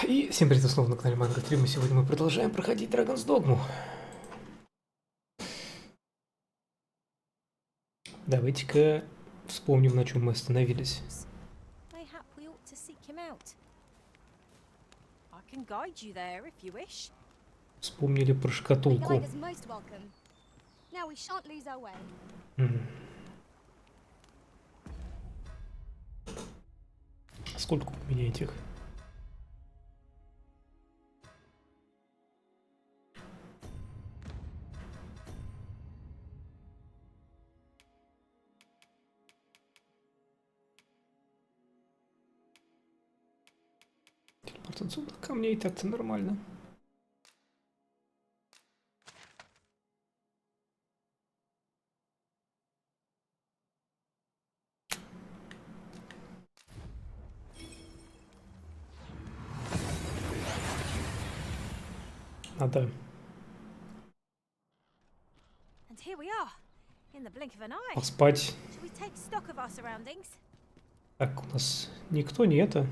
И всем привет, снова на канале Манга, Стрим, и сегодня мы продолжаем проходить Догму. Давайте-ка вспомним, на чем мы остановились. Вспомнили про шкатулку. Сколько у меня этих? Телепортационных камней так-то нормально. Надо. Поспать. Так, у нас никто не это.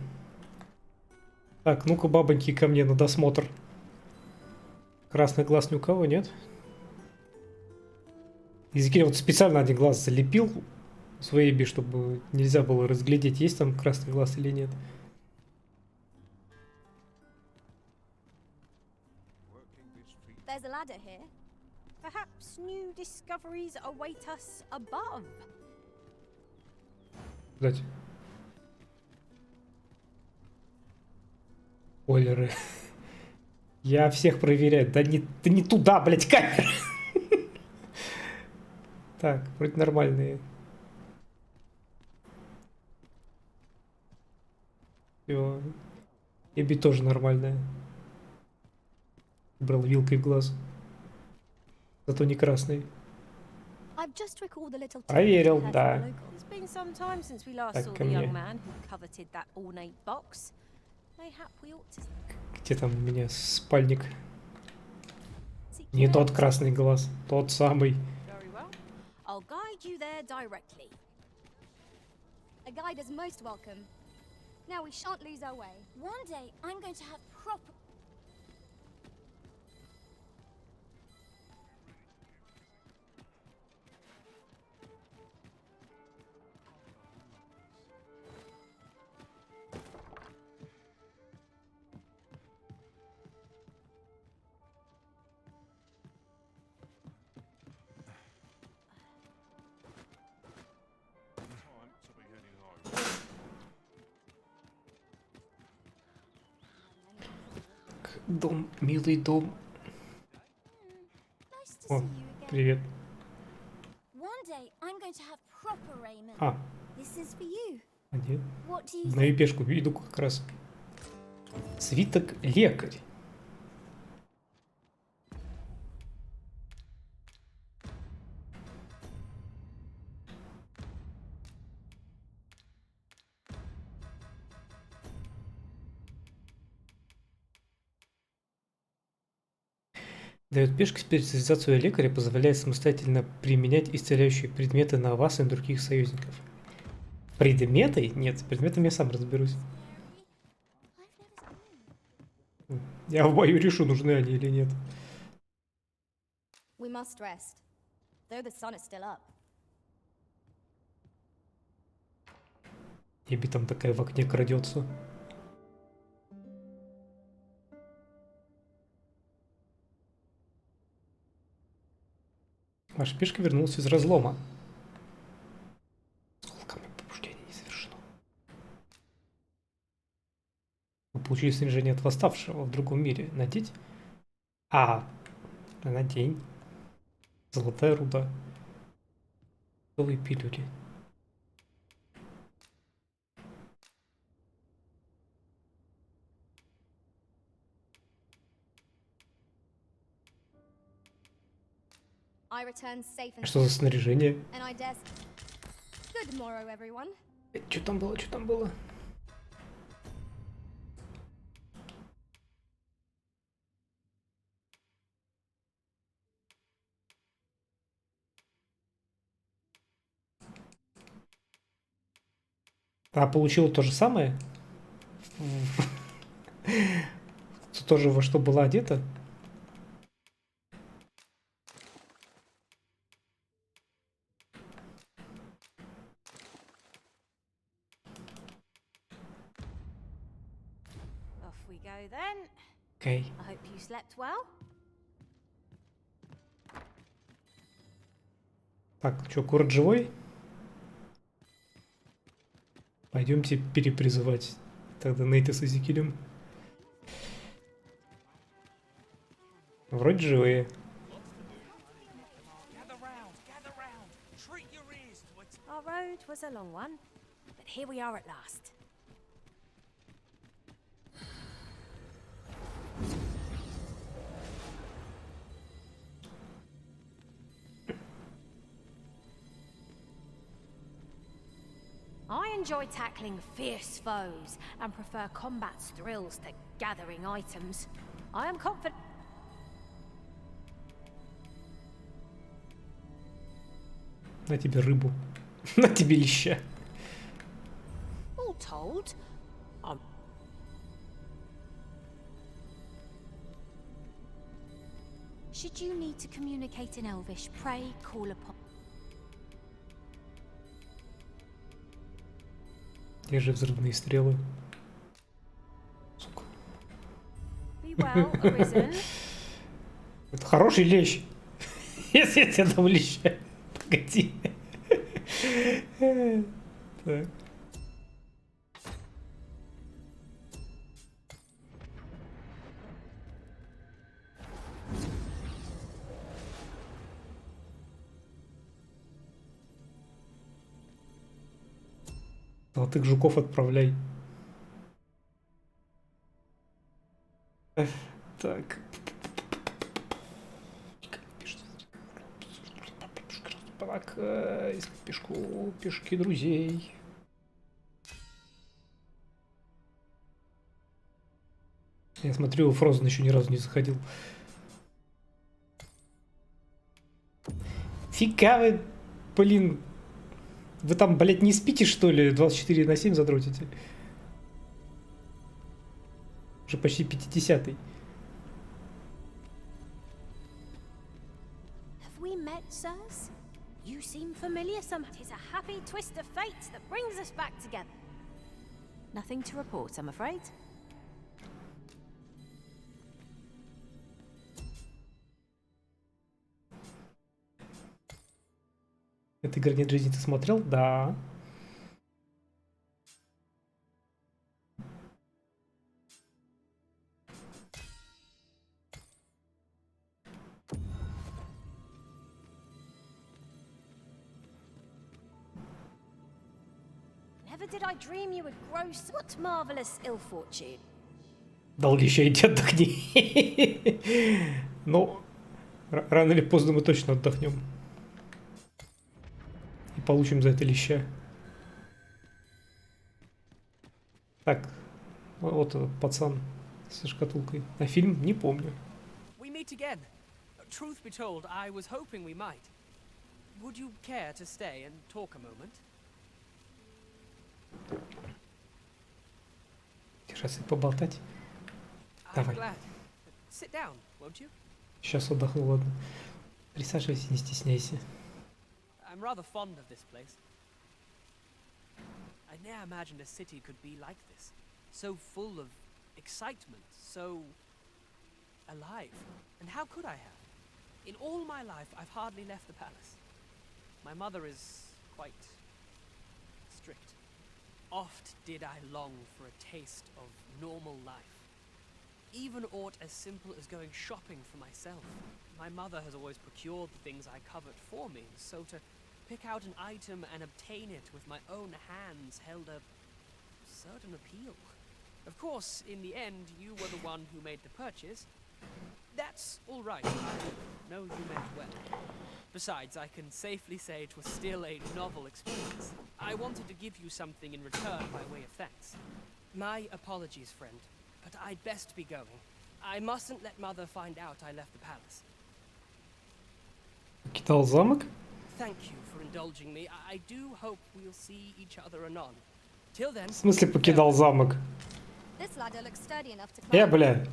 Так, ну-ка, бабоньки, ко мне на досмотр. Красный глаз ни у кого нет. Языки вот специально один глаз залепил в вейби, чтобы нельзя было разглядеть, есть там красный глаз или нет. Кстати. Спойлеры. Я всех проверяю. Да не туда, блядь, камера. Так, вроде нормальные. Все. Эби тоже нормальная. Брал вилкой в глаз. Зато не красный. Проверил, да. Так, ко мне. Где там у меня спальник? Не тот красный глаз, тот самый. Дом, милый дом. О, привет. А. Нет. На епешку иду как раз. Свиток лекарь. Дает пешку специализацию лекаря, позволяет самостоятельно применять исцеляющие предметы на вас и других союзников. Предметы? Нет, с предметами я сам разберусь. Я в бою решу, нужны они или нет. Еби там такая в окне крадется. Ваша пешка вернулась из разлома. Сколками побуждения не завершено. Вы получили снаряжение от восставшего в другом мире. Надеть? Надень. Золотая руда. Готовые пилюли. I returned safe and Что за снаряжение? and I dare. Good morrow, everyone. Что там было? Что там было? А получила то же самое? Тоже во что была одета? Off we go then. Окей. I hope you slept well. Так, что, город живой? Пойдемте перепризывать тогда Нейта с Эзекилем. Вроде живые. Our road was a long one, but here we are at last. I enjoy tackling fierce foes and prefer combat's thrills to gathering items. I am confident. На тебе рыбу. На тебе леща. All told, should you need to communicate in Elvish, pray call upon. Те же взрывные стрелы. Сука. Be well, arisen. Это хороший лещ. Если я тебе дам леща. Погоди. Так. Золотых жуков отправляй. Так. Так, искать пешку, пешки друзей. Я смотрю, Фрозен еще ни разу не заходил. Фига вы, блин. Вы там, блядь, не спите, что ли? 24/7 задротите. Уже почти 50-й. Have we met, sirs? You seem familiar somehow. It is a happy twist of fate that brings us back together. Nothing to report, I'm afraid. Это «Игра нет жизни» ты смотрел? Да. Never did I dream you would grow such marvelous ill fortune. Дал леща, иди отдохни. Но рано или поздно мы точно отдохнем. И получим за это леща. Так, вот этот пацан со шкатулкой. А фильм не помню. We meet again. Truth be told, I was hoping we might. Would you care to stay and talk a moment? Сейчас и поболтать. Давай. I'm glad. Sit down, won't you? Сейчас отдохну, ладно. Присаживайся, не стесняйся. I'm rather fond of this place. I never imagined a city could be like this. So full of excitement, so alive. And how could I have? In all my life, I've hardly left the palace. My mother is quite strict. Oft did I long for a taste of normal life. Even aught as simple as going shopping for myself. My mother has always procured the things I covet for me, so to pick out an item and obtain it with my own hands held a certain appeal. Of course, in the end, you were the one who made the purchase. That's all right. I know you meant well. Besides, I can safely say it was still a novel experience. I wanted to give you something in return by way of thanks. My apologies, friend, but I'd best be going. I mustn't let Mother find out I left the palace. Покидал замок? Thank you for indulging me. I do hope we'll see each other anon. Till then. В смысле покидал замок? This ladder looks sturdy enough to climb. Бля.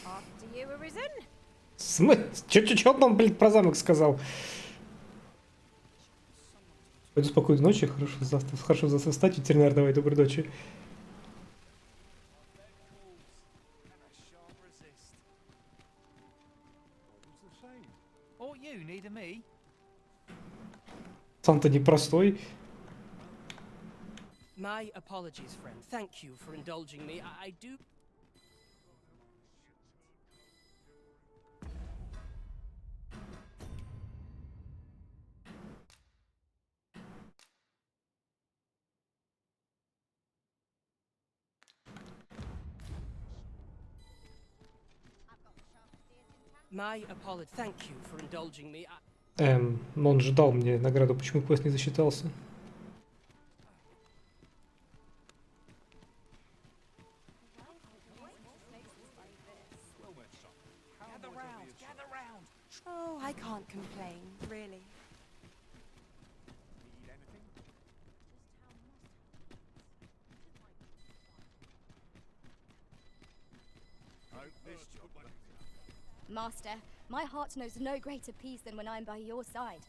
After you were risen? Чё он, блин, про замок сказал? Пойду спокойной ночи, хорошо завтра встать, ветеринар, давай, доброй ночи. Сам-то непростой. My apologies, friend. Thank you for indulging me. I do. My apologies. Thank you for indulging me. Но он же дал мне награду, почему квест не засчитался? Oh, I can't complain, really. Master, my heart knows no greater peace than when I'm by your side.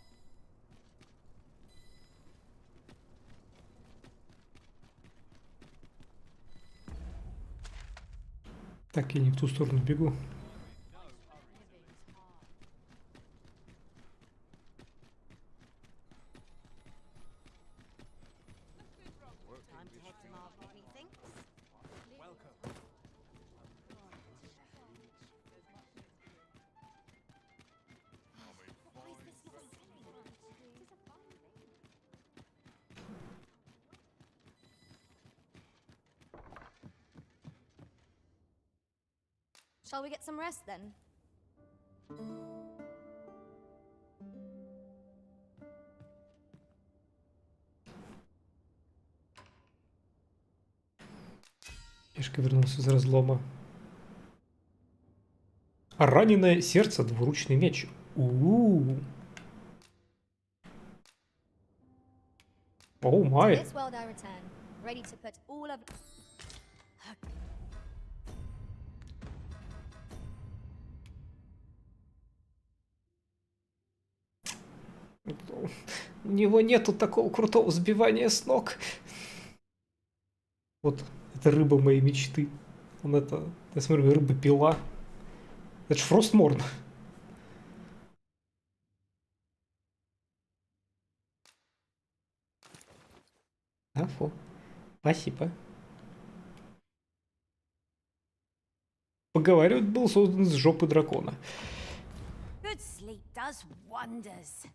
Так, я не в ту сторону бегу. Shall we get some rest then? Пешка вернулся из разлома. Раненое сердце, двуручный меч. Оу май. To this world I return, ready to put all of У него нету такого крутого сбивания с ног. Вот, это рыба моей мечты. Он это, я смотрю, рыба-пила. Это ж Фростморн. Афу. Спасибо. Поговаривают, был создан из жопы дракона. Good sleep does wonders.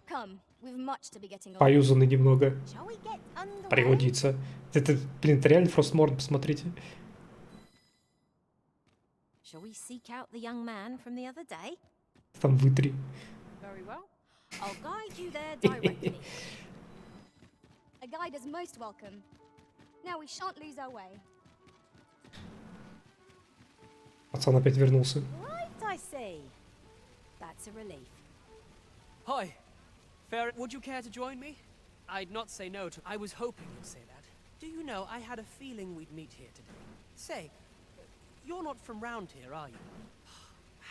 Come, we've much to be getting on. Поюзанный немного. Shall we get underway? Пригодится. Это, блин, это реально Фростморн, посмотрите. Shall we seek out the young man from the other day? Там вытри. Very well. I'll guide you there directly. A guide is most welcome. Now we shan't lose our way. Пацан опять вернулся. Right, I see. That's a relief. Hi. Fair. Would you care to join me? I'd not say no to. I was hoping you'd say that. Do you know, I had a feeling we'd meet here today. Say, you're not from round here, are you?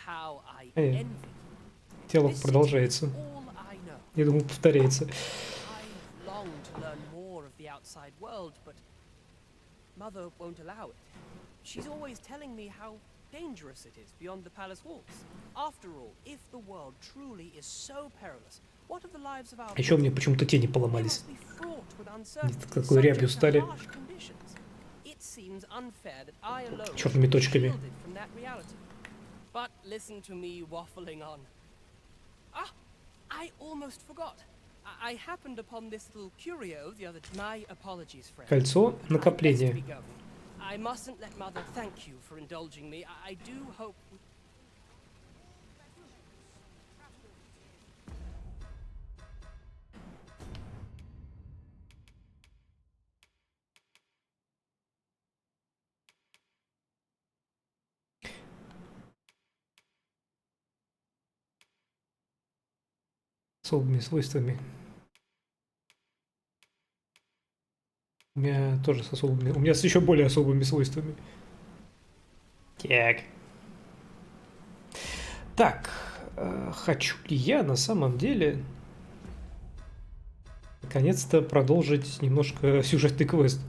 How I envy you. Диалог This продолжается. city is all I know. Я думаю, повторяется. I long to learn more of the outside world, but Mother won't allow it. She's always telling me how dangerous it is beyond the palace walls. After all, if the world truly is so perilous, what of the lives of our Еще мне почему-то тени They поломались. must be fraught with uncertainty, такой рябью subject to стали. harsh conditions. It seems unfair that I alone Чёрными should be точками. shielded from that reality. But listen to me waffling on. Ah, I almost forgot. I happened upon this little curio the other day. My apologies, friend. Кольцо I'd best накопления. be going. I mustn't let Mother thank you for indulging me. I do hope. особыми свойствами. У меня тоже с особыми... У меня с еще более особыми свойствами. Так. Так. Хочу ли я на самом деле наконец-то продолжить немножко сюжетный квест?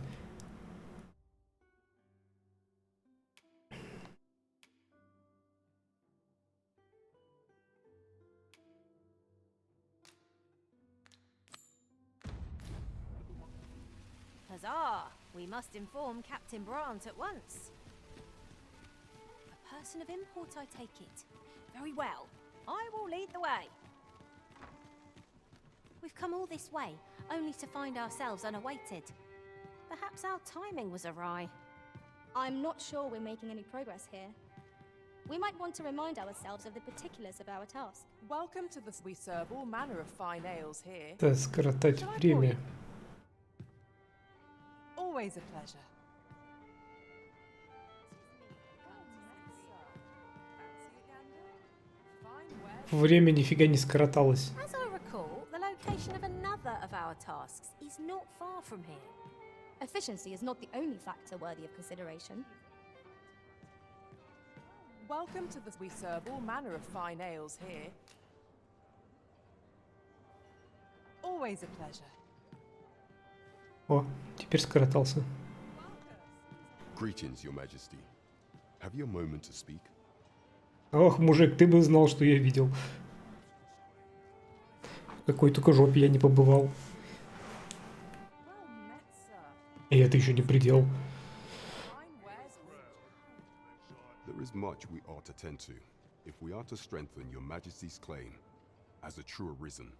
Huzzah! We must inform Captain Brandt at once. A person of import, I take it. Very well. I will lead the way. We've come all this way, only to find ourselves unawaited. Perhaps our timing was awry. I'm not sure we're making any progress here. We might want to remind ourselves of the particulars of our task. Welcome to the... We serve all manner of fine ales here. Это скоротать время. Always a pleasure. Время нифига не скороталось. As I recall, the location of another of our tasks is not far from here. Efficiency is not the only factor worthy of consideration. Welcome to the... We serve all manner of fine ales here. Always a pleasure. О, теперь скоротался. Greetings, Your Majesty. Have you a moment to speak? Ох, мужик, ты бы знал, что я видел. В какой только жопе я не побывал. Well met, sir. И это еще не предел. Fine wares. There is much we ought to tend to, if we are to strengthen Your Majesty's claim as a true arisen.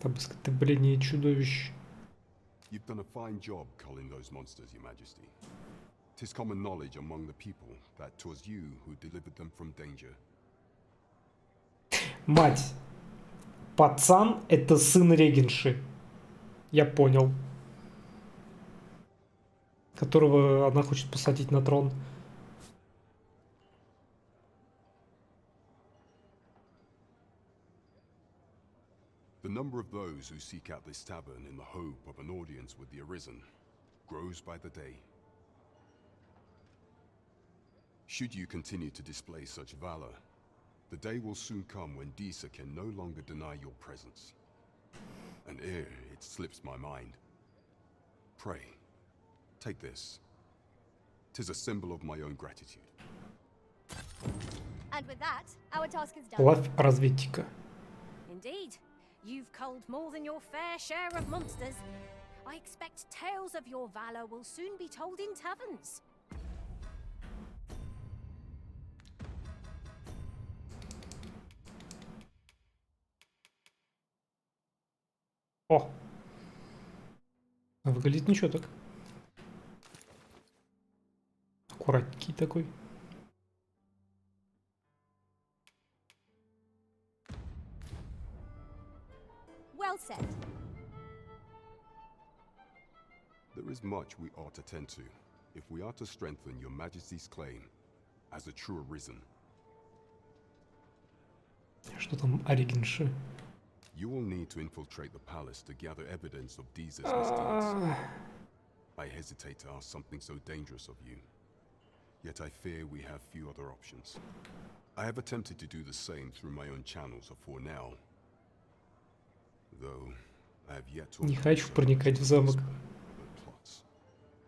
Там скотобление чудовищ. You've done a fine job culling those monsters, Your Majesty. 'Tis common knowledge among the people that 'twas you who delivered them from danger. Мать. Пацан — это сын регенши. Я понял. Которого она хочет посадить на трон. The number of those who seek out this tavern in the hope of an audience with the Arisen grows by the day. Should you continue to display such valor, the day will soon come when Disa can no longer deny your presence. And ere it slips my mind, pray, take this. 'Tis a symbol of my own gratitude. And with that, our task is done. Плавь разведчика. Indeed, you've culled more than your fair share of monsters. I expect tales of your valor will soon be told in taverns. О! Выглядит ничего так. Аккуратненький такой. Well said. There is much we ought to tend to, if we are to strengthen Your Majesty's claim as a true arisen. Что там Оригенши? You will need to infiltrate the palace to gather evidence of Disa's misdeeds. I hesitate to ask something so dangerous of you, yet I fear we have few other options. I have attempted to do the same through my own channels for now, though I have yet to... Не хочу проникать в замок.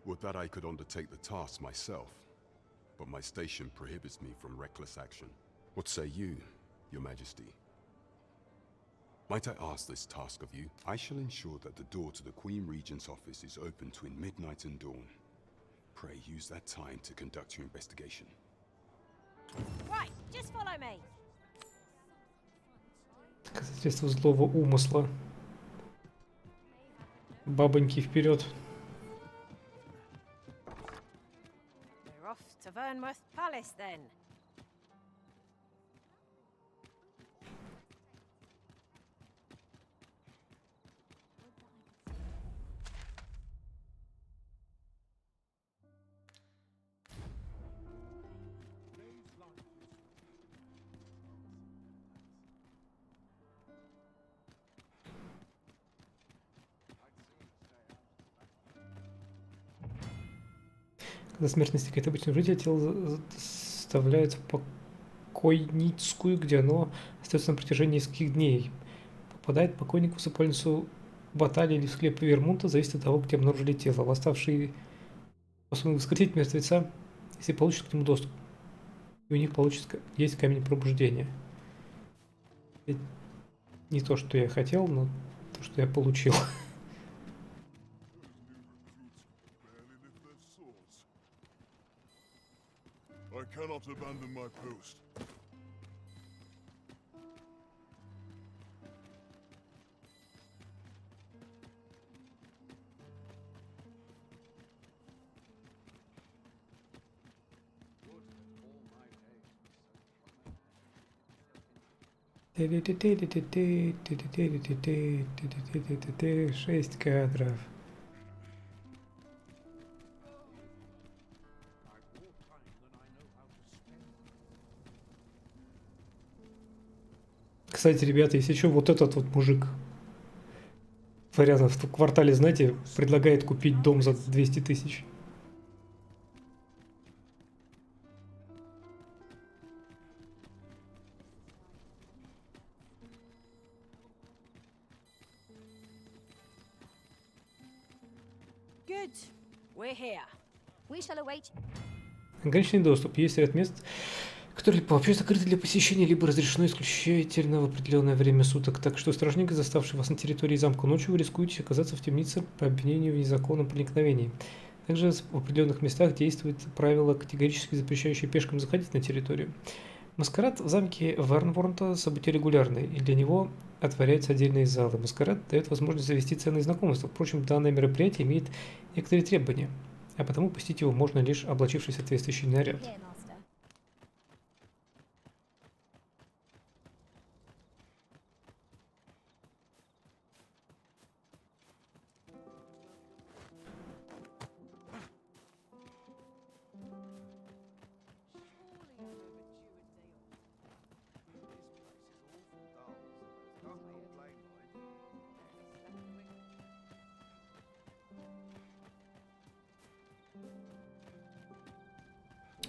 Would that I could undertake the task myself, but my station prohibits me from reckless action. What say you, Your Majesty? Might I ask this task of you? I shall ensure that the door to the Queen Regent's office is open between midnight and dawn. Pray use that time to conduct your investigation. Right, just follow me. Доказательство злого умысла. Бабоньки вперед. We're off to Vernworth Palace then. Когда смерть настигает обычного жителя, тело заставляют в покойницкую, где оно остается на протяжении нескольких дней. Попадает покойник в усыпальницу баталии или в склеп Вермунта, зависит от того, где обнаружили тело. Восставшие способны воскресить мертвеца, если получат к нему доступ. И у них получится есть камень пробуждения. Это не то, что я хотел, но то, что я получил. I cannot abandon my post. Шесть кадров. Кстати, ребята, если что, вот этот вот мужик рядом в квартале, знаете, предлагает купить дом за 200 тысяч. Good. We're here. We shall await. Ограниченный доступ. Есть ряд мест, которые вообще закрыты для посещения, либо разрешено исключительно в определенное время суток. Так что стражник, заставший вас на территории замка ночью, вы рискуете оказаться в темнице по обвинению в незаконном проникновении. Также в определенных местах действует правило, категорически запрещающее пешкам заходить на территорию. Маскарад в замке Варнворнта событие регулярное, и для него отворяются отдельные залы. Маскарад дает возможность завести ценные знакомства. Впрочем, данное мероприятие имеет некоторые требования, а потому посетить его можно лишь облачившись в соответствующий наряд. Here, master.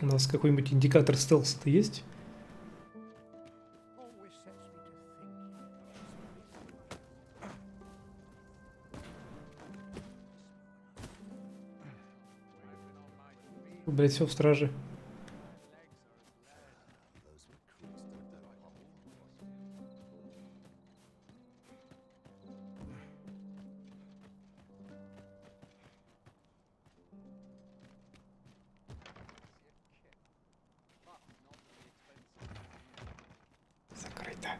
У нас какой-нибудь индикатор стелса-то есть? Блять, все в страже. Закрыто.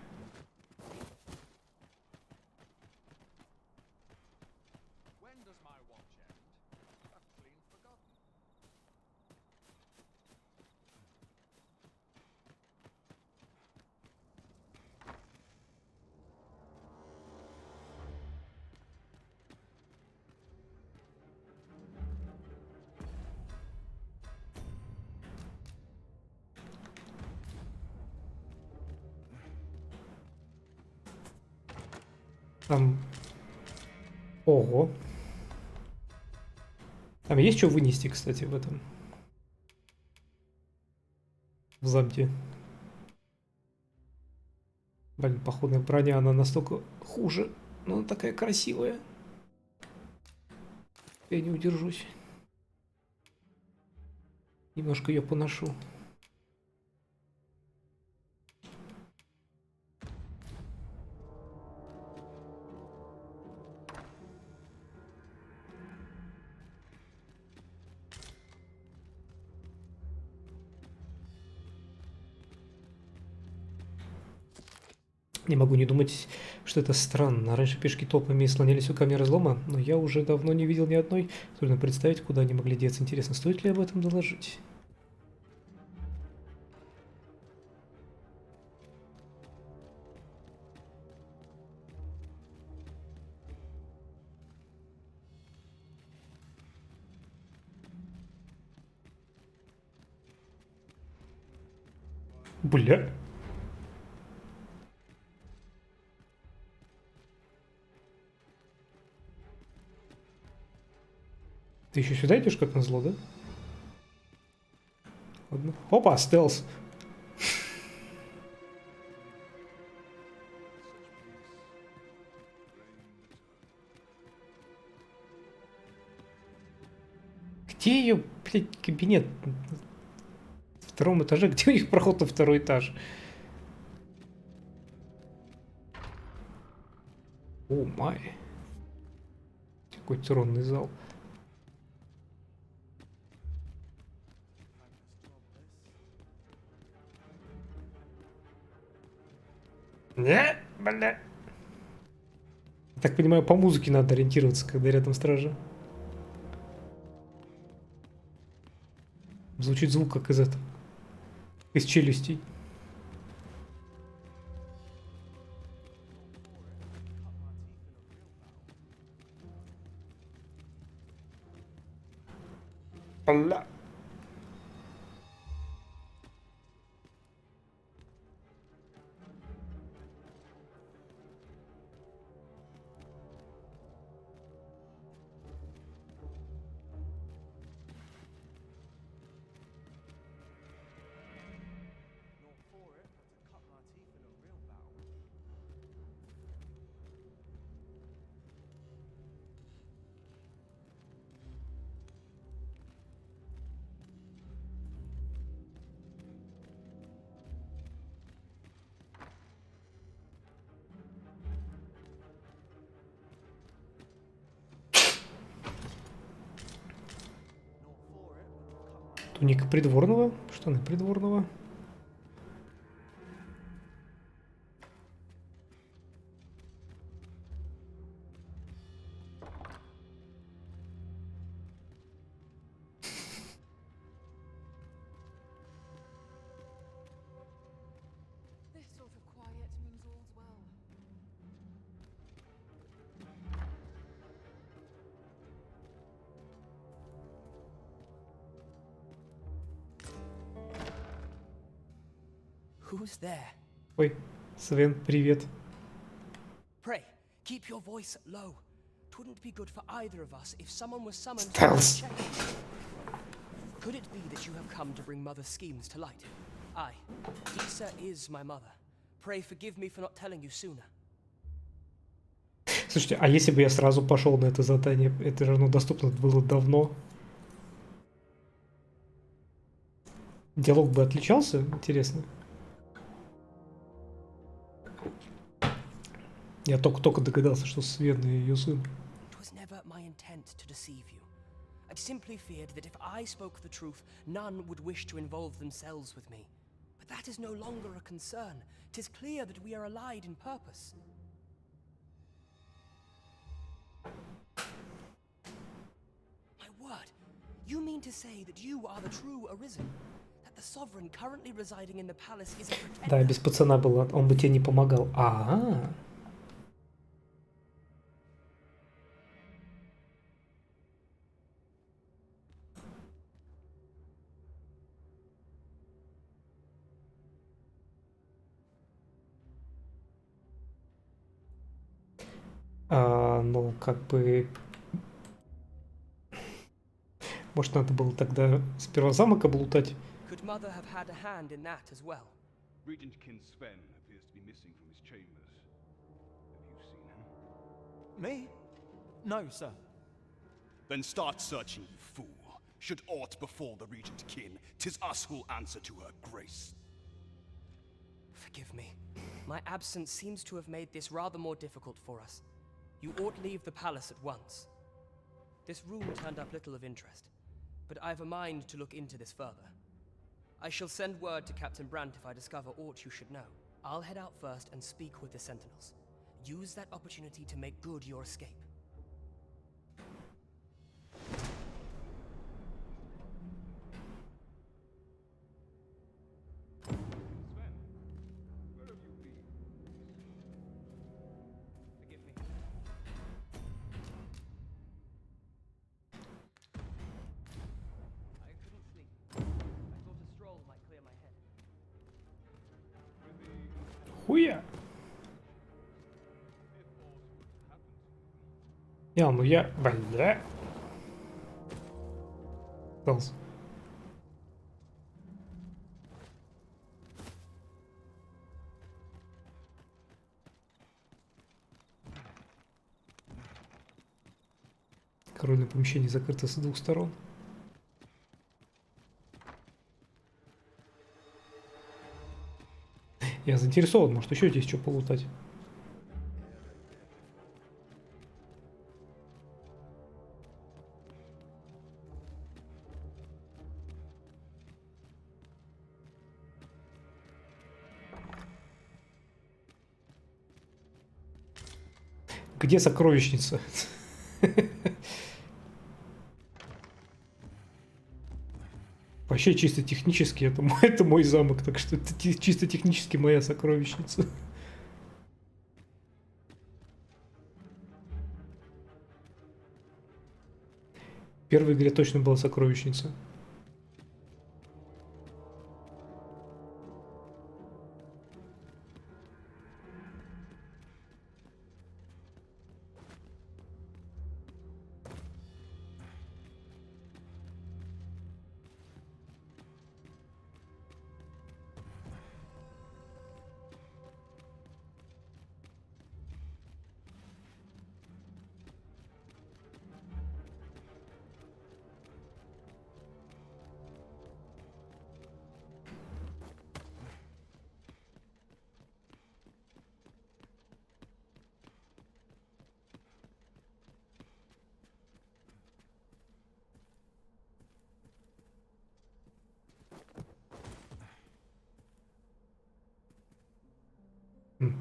Там... Ого. Там есть что вынести, кстати, в этом? В замке. Блин, походная броня, она настолько хуже, но она такая красивая. Я не удержусь. Немножко ее поношу. Не могу не думать, что это странно. Раньше пешки толпами слонялись у камня разлома, но я уже давно не видел ни одной. Трудно представить, куда они могли деться. Интересно, стоит ли об этом доложить? Бля. Ты еще сюда идешь, как назло, да? Ладно. Опа, стелс. Где ее, блядь, кабинет? В втором этаже? Где у них проход на второй этаж? О май. Какой тронный зал. Не, бля. Я так понимаю, по музыке надо ориентироваться, когда рядом стража. Звучит звук, как из этого. Из челюстей. Бля. Туника придворного, штаны придворного. This sort of quiet means all's well. Who's there? Ой, Свен, привет. Pray, keep your voice low. Twouldn't be good for either of us if someone was summoned Stealth. to check. Could it be that you have come to bring Mother's schemes to light? Aye, Disa is my mother. Pray forgive me for not telling you sooner. Слушайте, а если бы я сразу пошел на это задание, это же оно доступно было давно. Диалог бы отличался, интересно. Я только догадался, что Свен и ее сын. It was never my intent to deceive you. I simply feared that if I spoke the truth, none would wish to involve themselves with me. But that is no longer a concern. 'Tis clear that we are allied in purpose. My word, you mean to say that you are the true Arisen? That the sovereign currently residing in the palace is a pretender? Да, без пацана было, он бы тебе не помогал. Ну, как бы... Может, надо было тогда сперва замок облутать? Could Mother have had a hand in that as well? Regent Kin Sven appears to be missing from his chambers. Have you seen him? Me? No, sir. Then start searching, you fool. Should aught befall the Regent Kin, 'tis us who'll answer to her grace. Forgive me. My absence seems to have made this rather more difficult for us. You ought leave the palace at once. This room turned up little of interest, but I've a mind to look into this further. I shall send word to Captain Brandt if I discover aught you should know. I'll head out first and speak with the Sentinels. Use that opportunity to make good your escape. Sven, where have you been? Forgive me. I couldn't sleep. I thought a stroll might clear my head. Хуя! Ну я... Бля... Остался. Корольное помещение закрыто с двух сторон. Я заинтересован, может еще здесь что полутать. Где сокровищница? Вообще чисто технически это мой замок, так что это чисто технически моя сокровищница. В первой игре точно была сокровищница.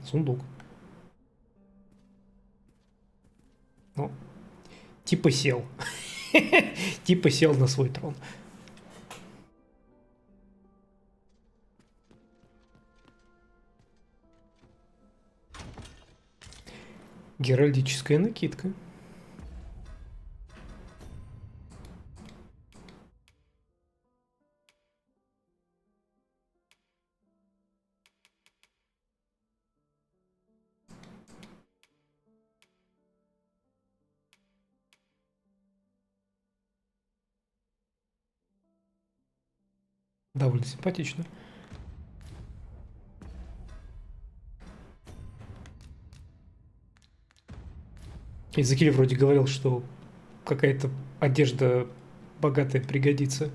Сундук. Ну, типа сел. Типа сел на свой трон. Геральдическая накидка. Довольно симпатично. Изакиль вроде говорил, что какая-то одежда богатая пригодится.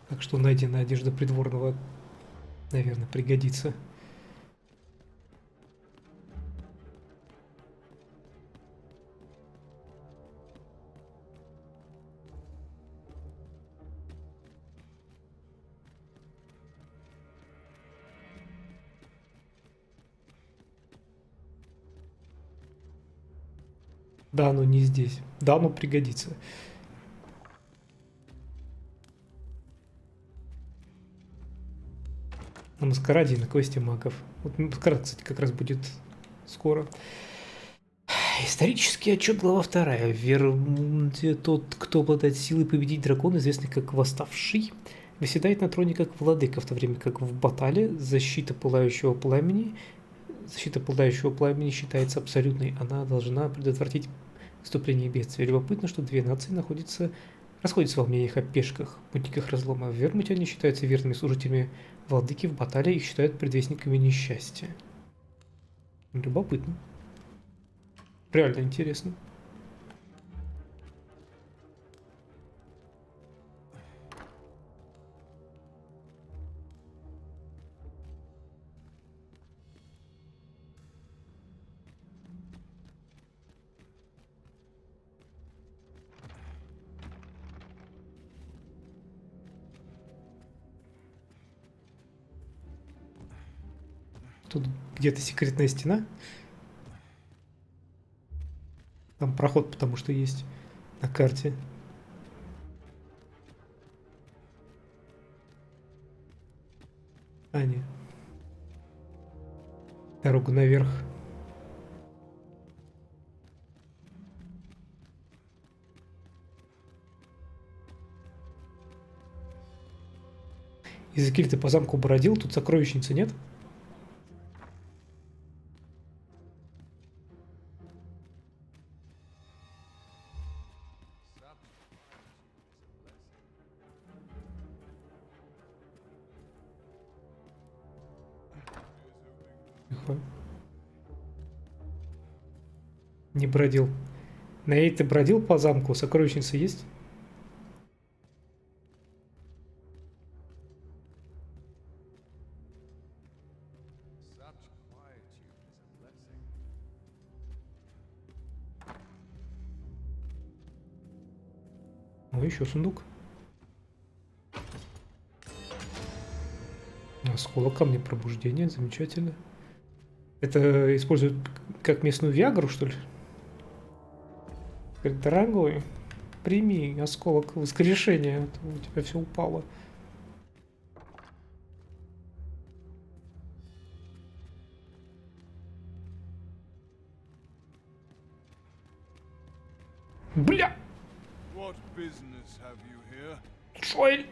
Так что найденная одежда придворного, наверное, пригодится. Да, но не здесь. Да, но пригодится. На маскараде и на квесте магов. Вот маскарад, кстати, как раз будет скоро. Исторический отчет, глава 2. В Вермунде тот, кто обладает силой победить дракона, известный как Восставший, восседает на троне как владыка, в то время как в Батале защита пылающего пламени считается абсолютной. Она должна предотвратить вступление бедствия. Любопытно, что две нации расходятся во мнениях о пешках, путниках разлома. В Вермуте они считаются верными служителями владыки, в Батале их считают предвестниками несчастья. Любопытно. Реально интересно. Тут где-то секретная стена. Там проход, потому что есть на карте. А, нет. Дорога наверх. Изакиль, ты по замку бродил? Тут сокровищницы нет? Тихо. Не бродил. На ей ты бродил по замку? Сокровищница есть? О, еще сундук. Осколок камня пробуждения. Замечательно. Это используют как местную виагру, что ли? Говорит, дорогой, прими осколок воскрешения. А то у тебя все упало. Бля! What business have you here? Джоэль!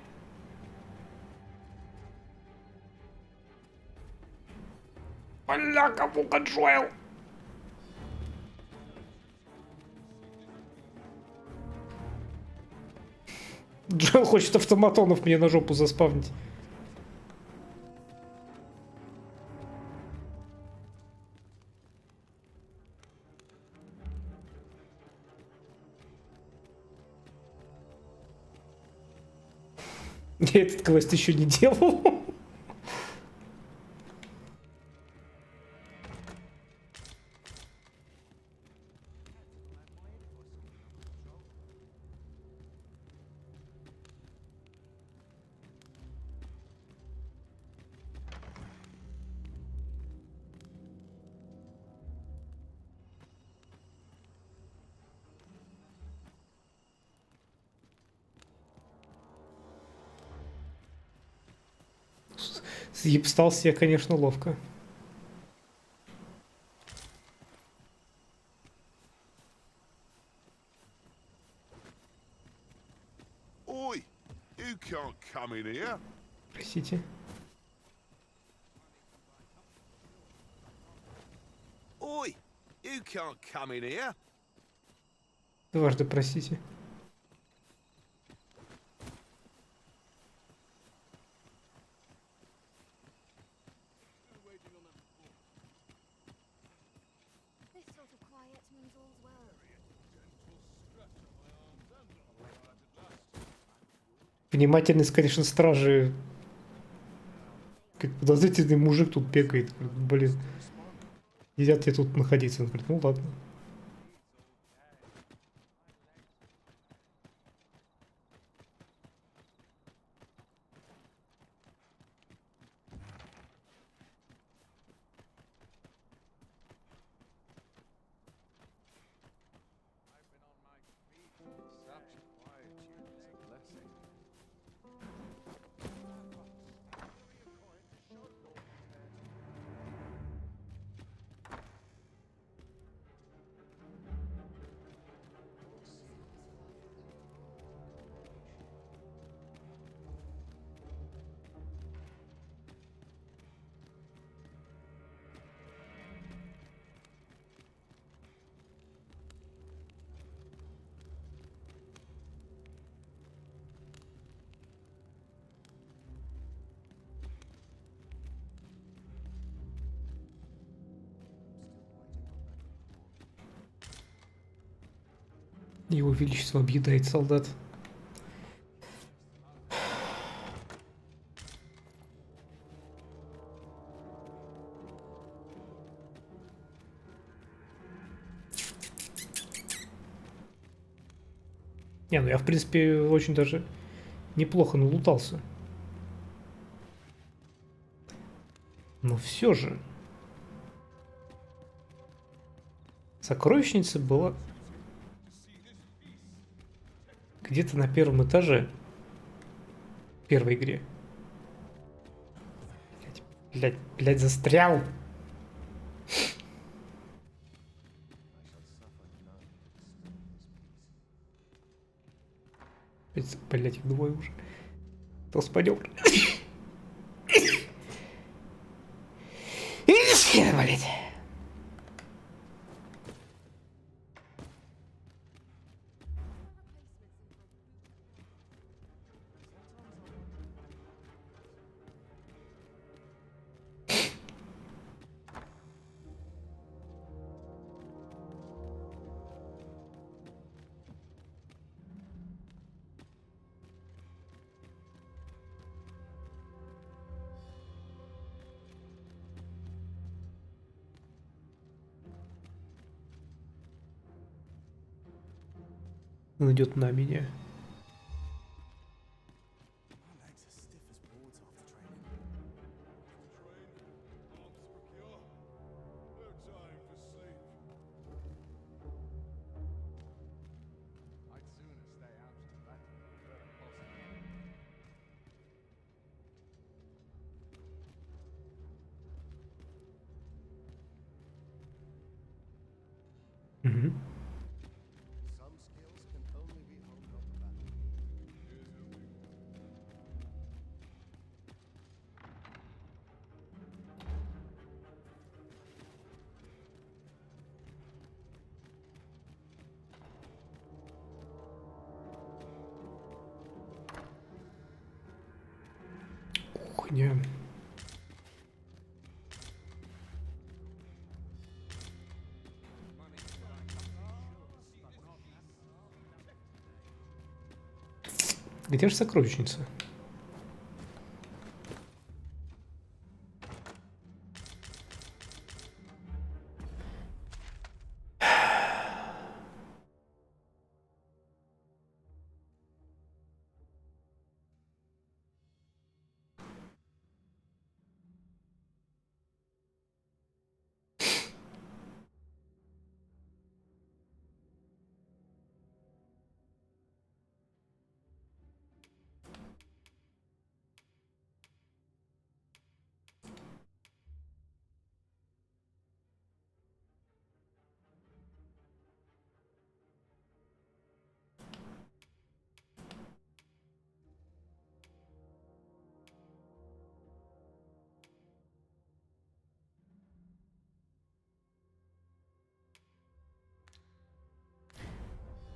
Бля, кому-ка Джоэл! Джоэл хочет автоматонов мне на жопу заспавнить. Я этот квест еще не делал. Съебстался я, конечно, ловко. Oi! You can't come in here. Простите. Oi! You can't come in here. Дважды простите. This sort of quiet means all's well. Внимательность, конечно, стражи. Как подозрительный мужик тут бегает. Блин. Нельзя тебе тут находиться. Он говорит, ну ладно. Его Величество объедает солдат. Не, ну я в принципе очень даже неплохо налутался. Но все же сокровищница была где-то на первом этаже в первой игре. Блядь, застрял. Блядь, их двое уже. Господи. Блядь. Он идет на меня. Угу. Кухня. Где же сокровищница?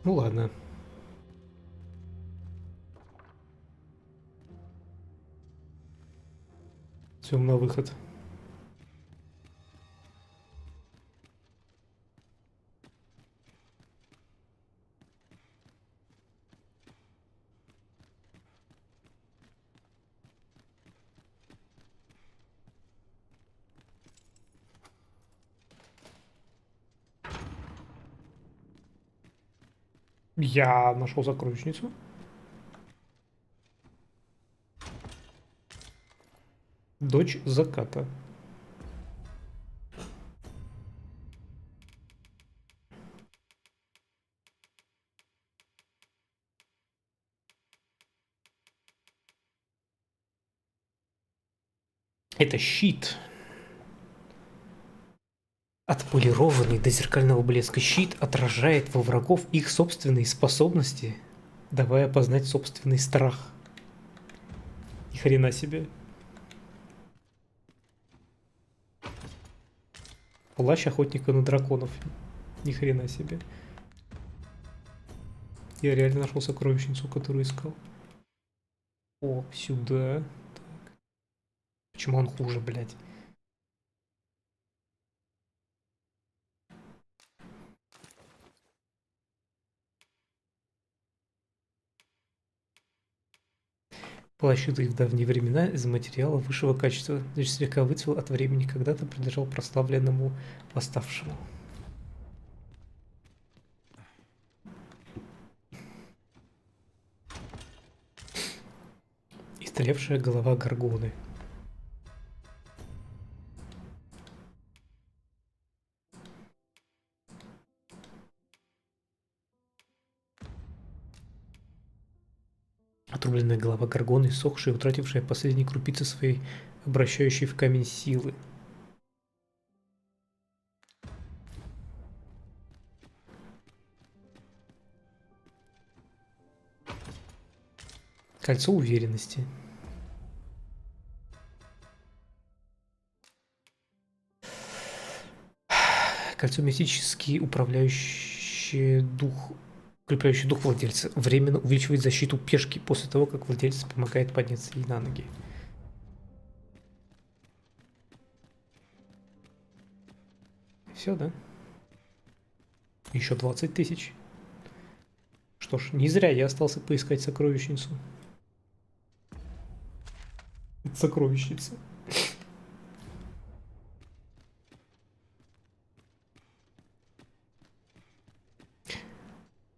Ну ладно. Все, на выход. Я нашел сокровищницу. Дочь заката. Это щит. Отполированный до зеркального блеска щит отражает во врагов их собственные способности, давая познать собственный страх. Ни хрена себе. Плащ охотника на драконов. Ни хрена себе. Я реально нашел сокровищницу, которую искал. О, сюда. Так. Почему он хуже, блядь? Плащ, шитый в давние времена из материала высшего качества, лишь слегка выцвел от времени, когда-то принадлежал прославленному восставшему. Истревшая голова горгоны. Отрубленная голова горгоны, иссохшая и утратившая последние крупицы своей, обращающей в камень силы. Кольцо уверенности. Кольцо мистически укрепляющий дух владельца. Временно увеличивает защиту пешки после того, как владелец помогает подняться ей на ноги. Все, да? Еще 20 тысяч. Что ж, не зря я остался поискать сокровищницу. Сокровищница.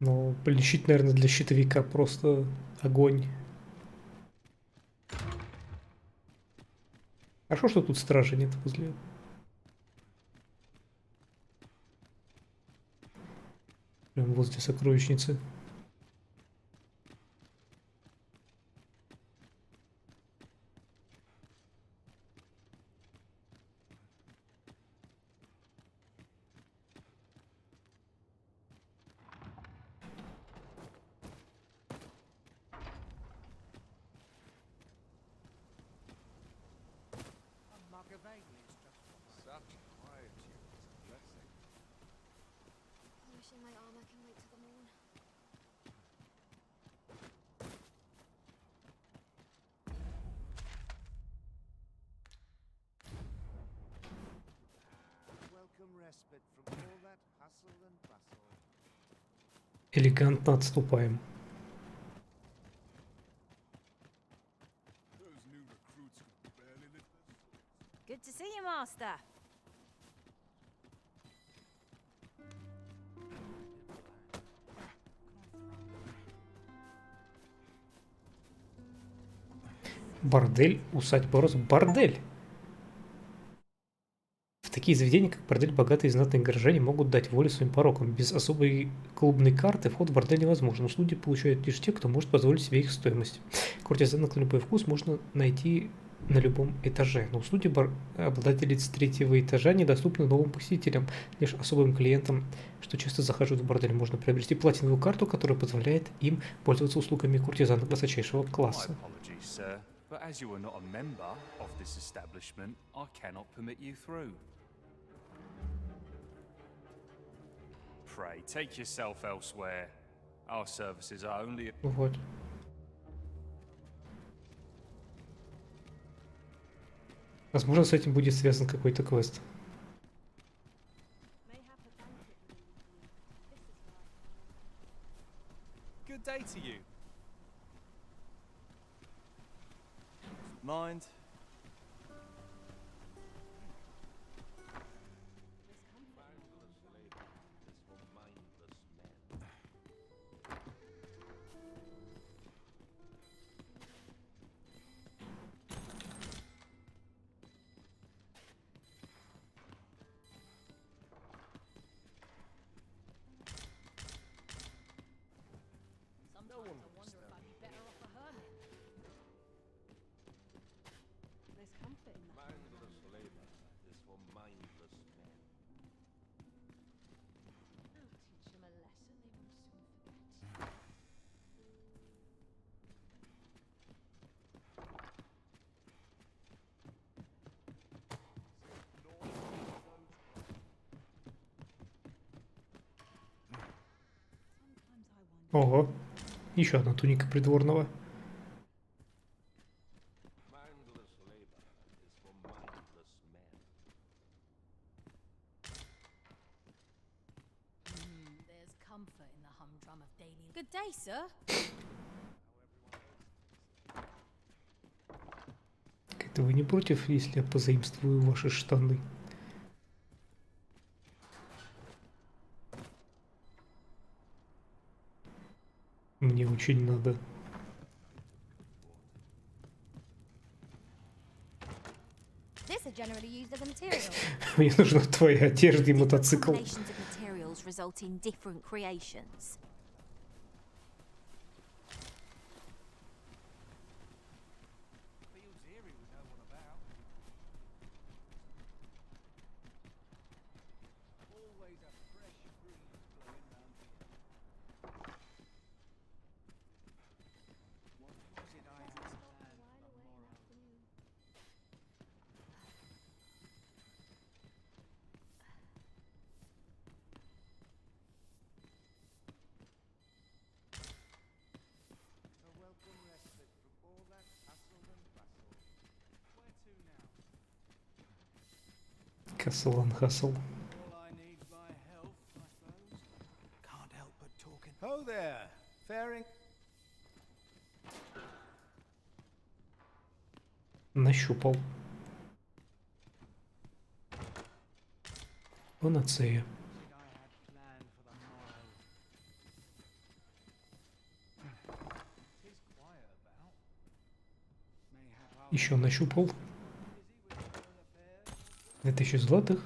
Но, Блин, щит, наверное, для щитовика просто огонь. Хорошо, что тут стражи нет возле. Прям возле сокровищницы. Wishing my armor can wait till the morn. Элегантно отступаем. Good to see you, Master. Бордель, усадьба Роз. Бордель! В такие заведения, как бордель, богатые и знатные горожане могут дать волю своим порокам. Без особой клубной карты вход в бордель невозможен. Услуги получают лишь те, кто может позволить себе их стоимость. Куртизанок на любой вкус можно найти на любом этаже, но услуги обладателей третьего этажа недоступны новым посетителям, лишь особым клиентам, что часто захаживают в бордель. Можно приобрести платиновую карту, которая позволяет им пользоваться услугами куртизанок высочайшего класса. But as you are not a member of this establishment, I cannot permit you through. Pray, take yourself elsewhere. Our services are only... Вот. Возможно, с этим будет связан какой-то квест. Good day to you. Mind? Ого, еще одна туника придворного. Good day, sir. Это вы не против, если я позаимствую ваши штаны? Мне очень надо. This is generally used as a material. Мне нужна твоя одежда и мотоцикл. Combinations of materials result in different creations. Castle and Hustle. Oh there, faring. Нащупал. Панацея. Еще нащупал. 2000 злотых.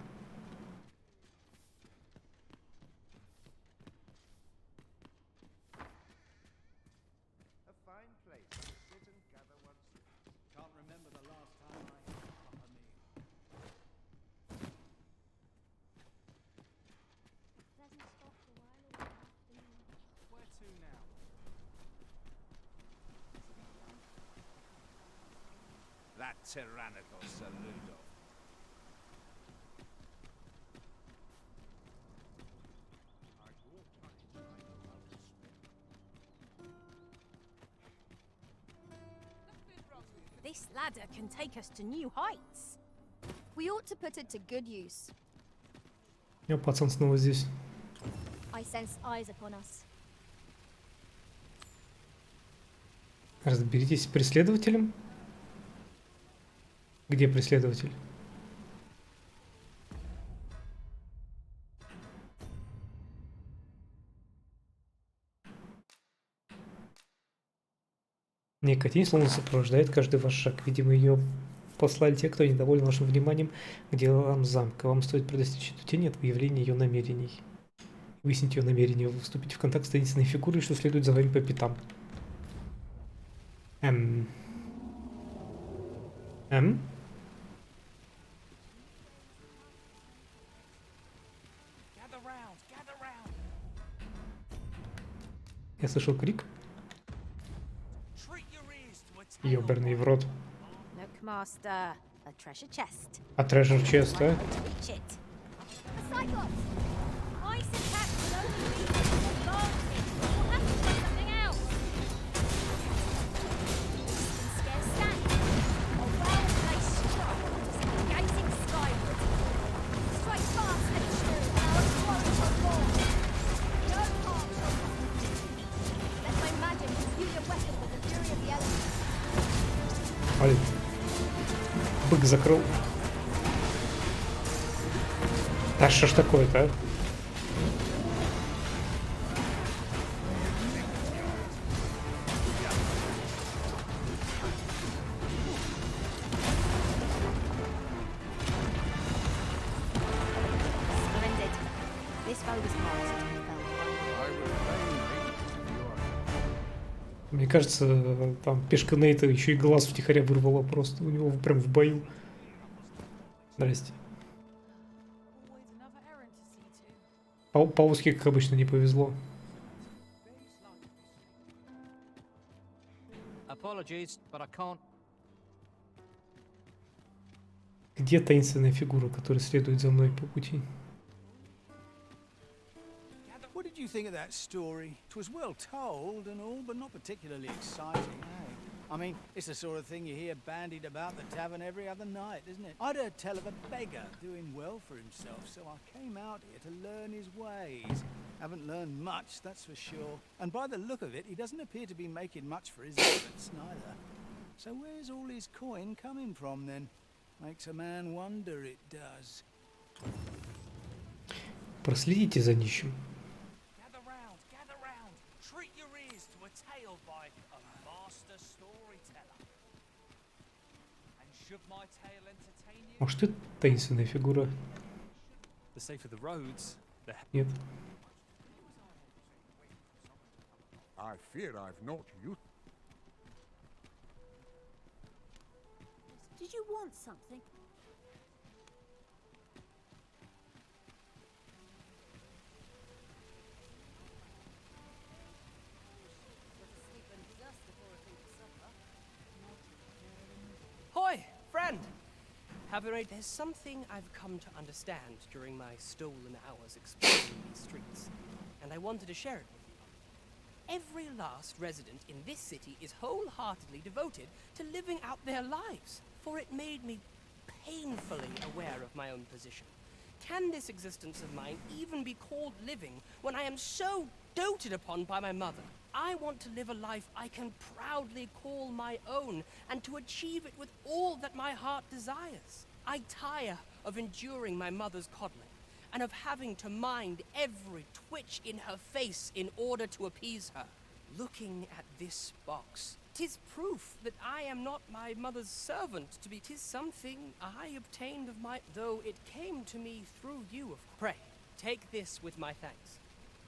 That tyrannical saludo. This ladder can take us to new heights. We ought to put it to good use. Пацан снова здесь. I sense eyes upon us. Разберитесь с преследователем. Где преследователь? Некая тень словно сопровождает каждый ваш шаг. Видимо, ее послали те, кто недоволен вашим вниманием к делам замка. Вам стоит предостеречь эту тень от выявления ее намерений. Выяснить ее намерение, вступить в контакт с таинственной фигурой, что следует за вами по пятам. Я слышал крик. Ёбарный в рот. Look, Master, a treasure chest. А treasure chest, а? Reach it. Ice attack will only be for advantage. We'll have to try something else. Can scarce stand. A well-placed stronghold is gazing skyward. Strike fast and true, and our quarry will fall. No harm shall come. Let my magic imbue your weapon with the fury of the elements. Ой. Бык закрыл. Да что ж такое-то, а? Splendid. This foe was marked and Мне кажется, там пешка Нейта еще и глаз втихаря вырвала просто. У него прям в бою. Здрасте. Пауски, как обычно, не повезло. Где таинственная фигура, которая следует за мной по пути? What did you think of that story? 'Twas well told and all, but not particularly exciting, eh? I mean, it's the sort of thing you hear bandied about the tavern every other night, isn't it? I'd heard tell of a beggar doing well for himself, so I came out here to learn his ways. Haven't learned much, that's for sure. And by the look of it, he doesn't appear to be making much for his efforts, neither. So where's all his coin coming from, then? Makes a man wonder, it does. Проследите за нищим. Может, это таинственная фигура? Нет. I fear I've not used. Did you want something? Hoy, friend! There's something I've come to understand during my stolen hours exploring these streets, and I wanted to share it with you. Every last resident in this city is wholeheartedly devoted to living out their lives, for it made me painfully aware of my own position. Can this existence of mine even be called living when I am so doted upon by my mother? I want to live a life I can proudly call my own, and to achieve it with all that my heart desires. I tire of enduring my mother's coddling, and of having to mind every twitch in her face in order to appease her. Looking at this box, 'Tis proof that I am not my mother's servant to be. 'Tis something I obtained of my, though it came to me through you. Pray, take this with my thanks.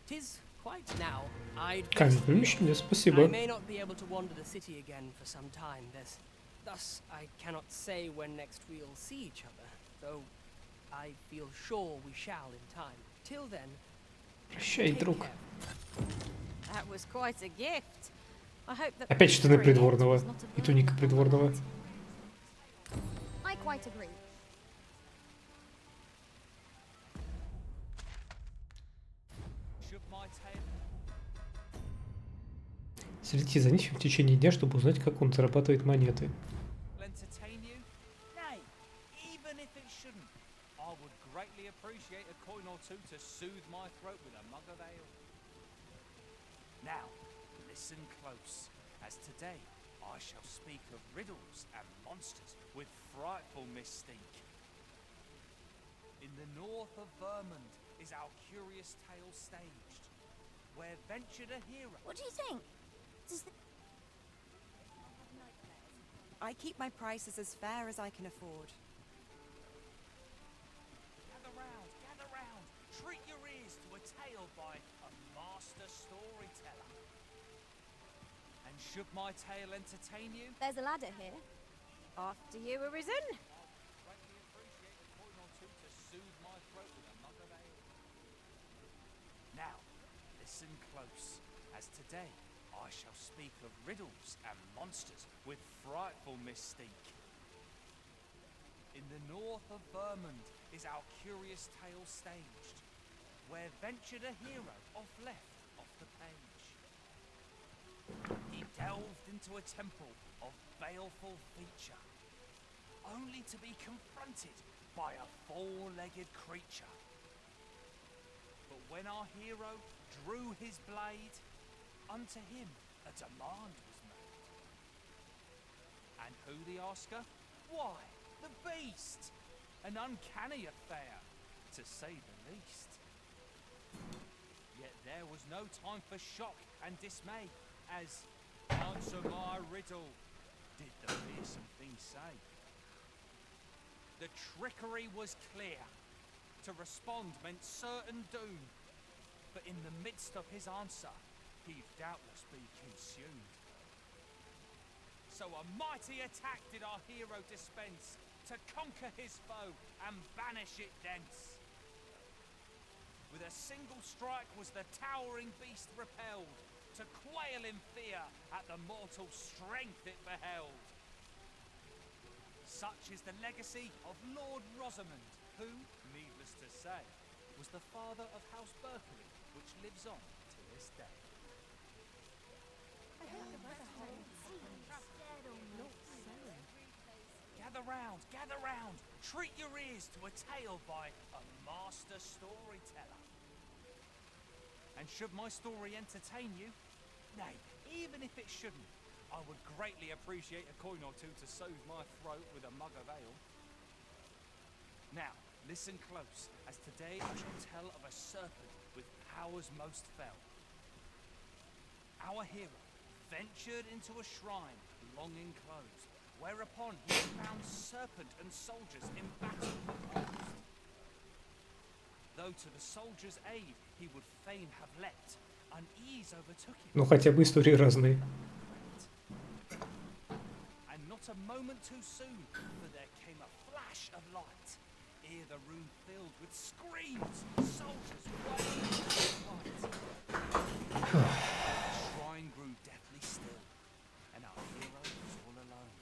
'Tis quite now. I'd best be off. I Спасибо. may not be able to wander the city again for some time. Thus, I cannot say when next we'll see each other, though I feel sure we shall in time. Till then, Прощай, take друг. care. That was quite a gift. I hope that Опять штаны Harriet придворного. was not a И туника virgin придворного. on I quite agree. Should my tale Следите за ним в течение дня, чтобы узнать, как он зарабатывает монеты. entertain you? Nay, even if it shouldn't, I would greatly appreciate a coin or two to soothe my throat with a mug of ale. Now, listen close, as today I shall speak of riddles and monsters with frightful mystique. In the north of Vermund is our curious tale staged, where ventured a hero. What do you think? I keep my prices as fair as I can afford. Gather round, treat your ears to a tale by a master storyteller. And should my tale entertain you, There's a ladder here. After you were risen? greatly appreciate a coin or two to soothe my throat with a mug of ale. Now, listen close, as today I shall speak of riddles and monsters with frightful mystique. In the north of Vermund is our curious tale staged, where ventured a hero off left off the page. He delved into a temple of baleful feature, only to be confronted by a four-legged creature. But when our hero drew his blade, unto him a demand was made. And who the asker? Why, the beast! An uncanny affair, to say the least. Yet there was no time for shock and dismay, as answer my riddle, did the fearsome thing say. The trickery was clear. To respond meant certain doom. But in the midst of his answer, he'd doubtless be consumed. So a mighty attack did our hero dispense, to conquer his foe and banish it thence. With a single strike was the towering beast repelled, to quail in fear at the mortal strength it beheld. Such is the legacy of Lord Rosamond, who, needless to say, was the father of House Berkeley, which lives on to this day. Gather round, treat your ears to a tale by a master storyteller. And should my story entertain you, nay, even if it shouldn't, I would greatly appreciate a coin or two to soothe my throat with a mug of ale. Now, listen close, as today I shall tell of a serpent with powers most fell. Our hero ventured into a shrine long enclosed, whereupon he found serpent and soldiers in battle opposed. Though to the soldiers' aid he would fain have leapt, unease overtook him. Ну хотя бы истории разные. And not a moment too soon, for there came a flash of light, ere the room filled with screams, soldiers wailing in fight. The shrine grew deathly still, and our hero was all alone.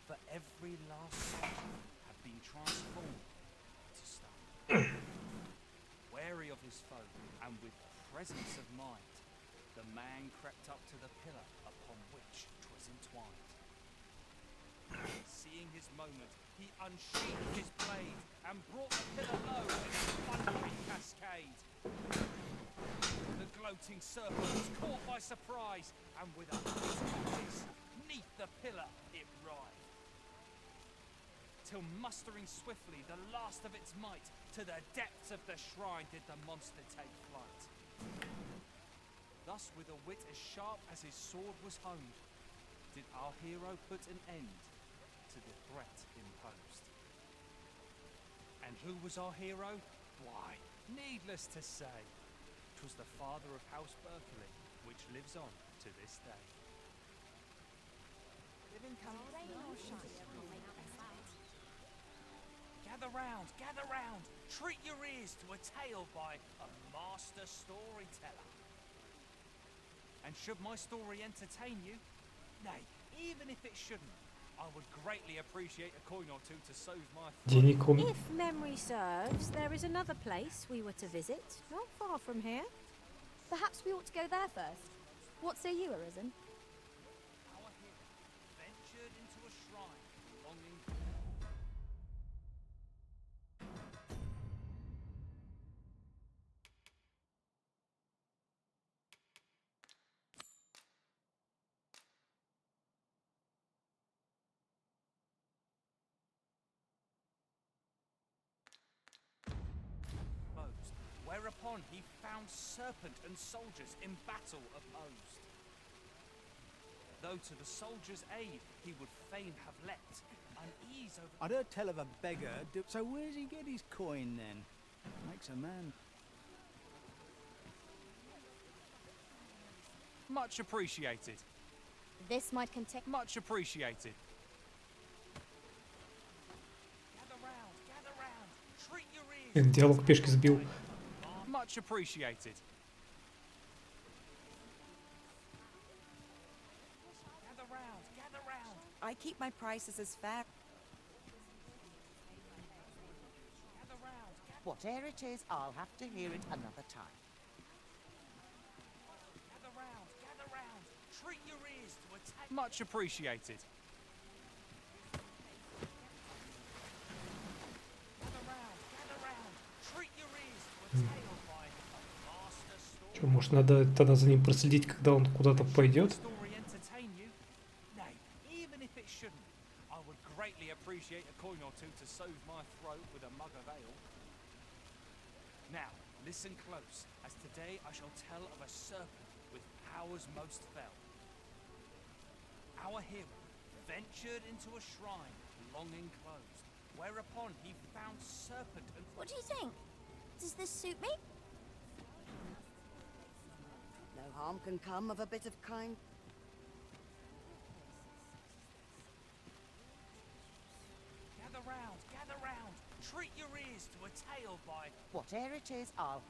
For every last soldier had been transformed to stone. Wary of his foe, and with presence of mind, the man crept up to the pillar upon which 'twas entwined. Seeing his moment, he unsheathed his blade and brought the pillar low in a thundering cascade. The gloating serpent was caught by surprise, and with a fatal hiss, 'neath the pillar it writhed. Till mustering swiftly the last of its might, to the depths of the shrine did the monster take flight. Thus with a wit as sharp as his sword was honed, did our hero put an end to the threat imposed. And who was our hero? Why, needless to say, 'twas the father of House Berkeley, which lives on to this day. Gather round, treat your ears to a tale by a master storyteller. And should my story entertain you, nay, even if it shouldn't, I would greatly appreciate a coin or two to soothe my Денег он. If memory serves, there is another place we were to visit, not far from here. Perhaps we ought to go there first. What say you, Arisen? Our hero ventured into a shrine belonging. Whereupon he found serpent and soldiers in battle opposed. Though to the soldiers' aid he would fain have leapt, unease over. I'd heard tell of a beggar. So where's he get his coin then? Makes a man. Much appreciated. This might contain. Much appreciated. Gather round, treat your ears. Диалог пешки сбил. Much appreciated. Gather round. I keep my prices as fair. Gather round. Whatever it is, I'll have to hear it another time. Gather round. Treat your ears to a tale. Much appreciated. Gather round. Treat your ears to a tale by a master story. Что, может, надо тогда за ним проследить, когда он куда-то пойдет? Story entertain you? Nay, even if it shouldn't, I would greatly appreciate a coin or two to soothe my throat with a mug of ale. Now, listen close, as today I shall tell of a serpent with powers most fell. Our hero ventured into a shrine long enclosed, whereupon he found serpent and... What do you think? Does this suit me? No harm can come of a bit of kind. Gather round, treat your ears to a tale by... Whatever it is, I'll...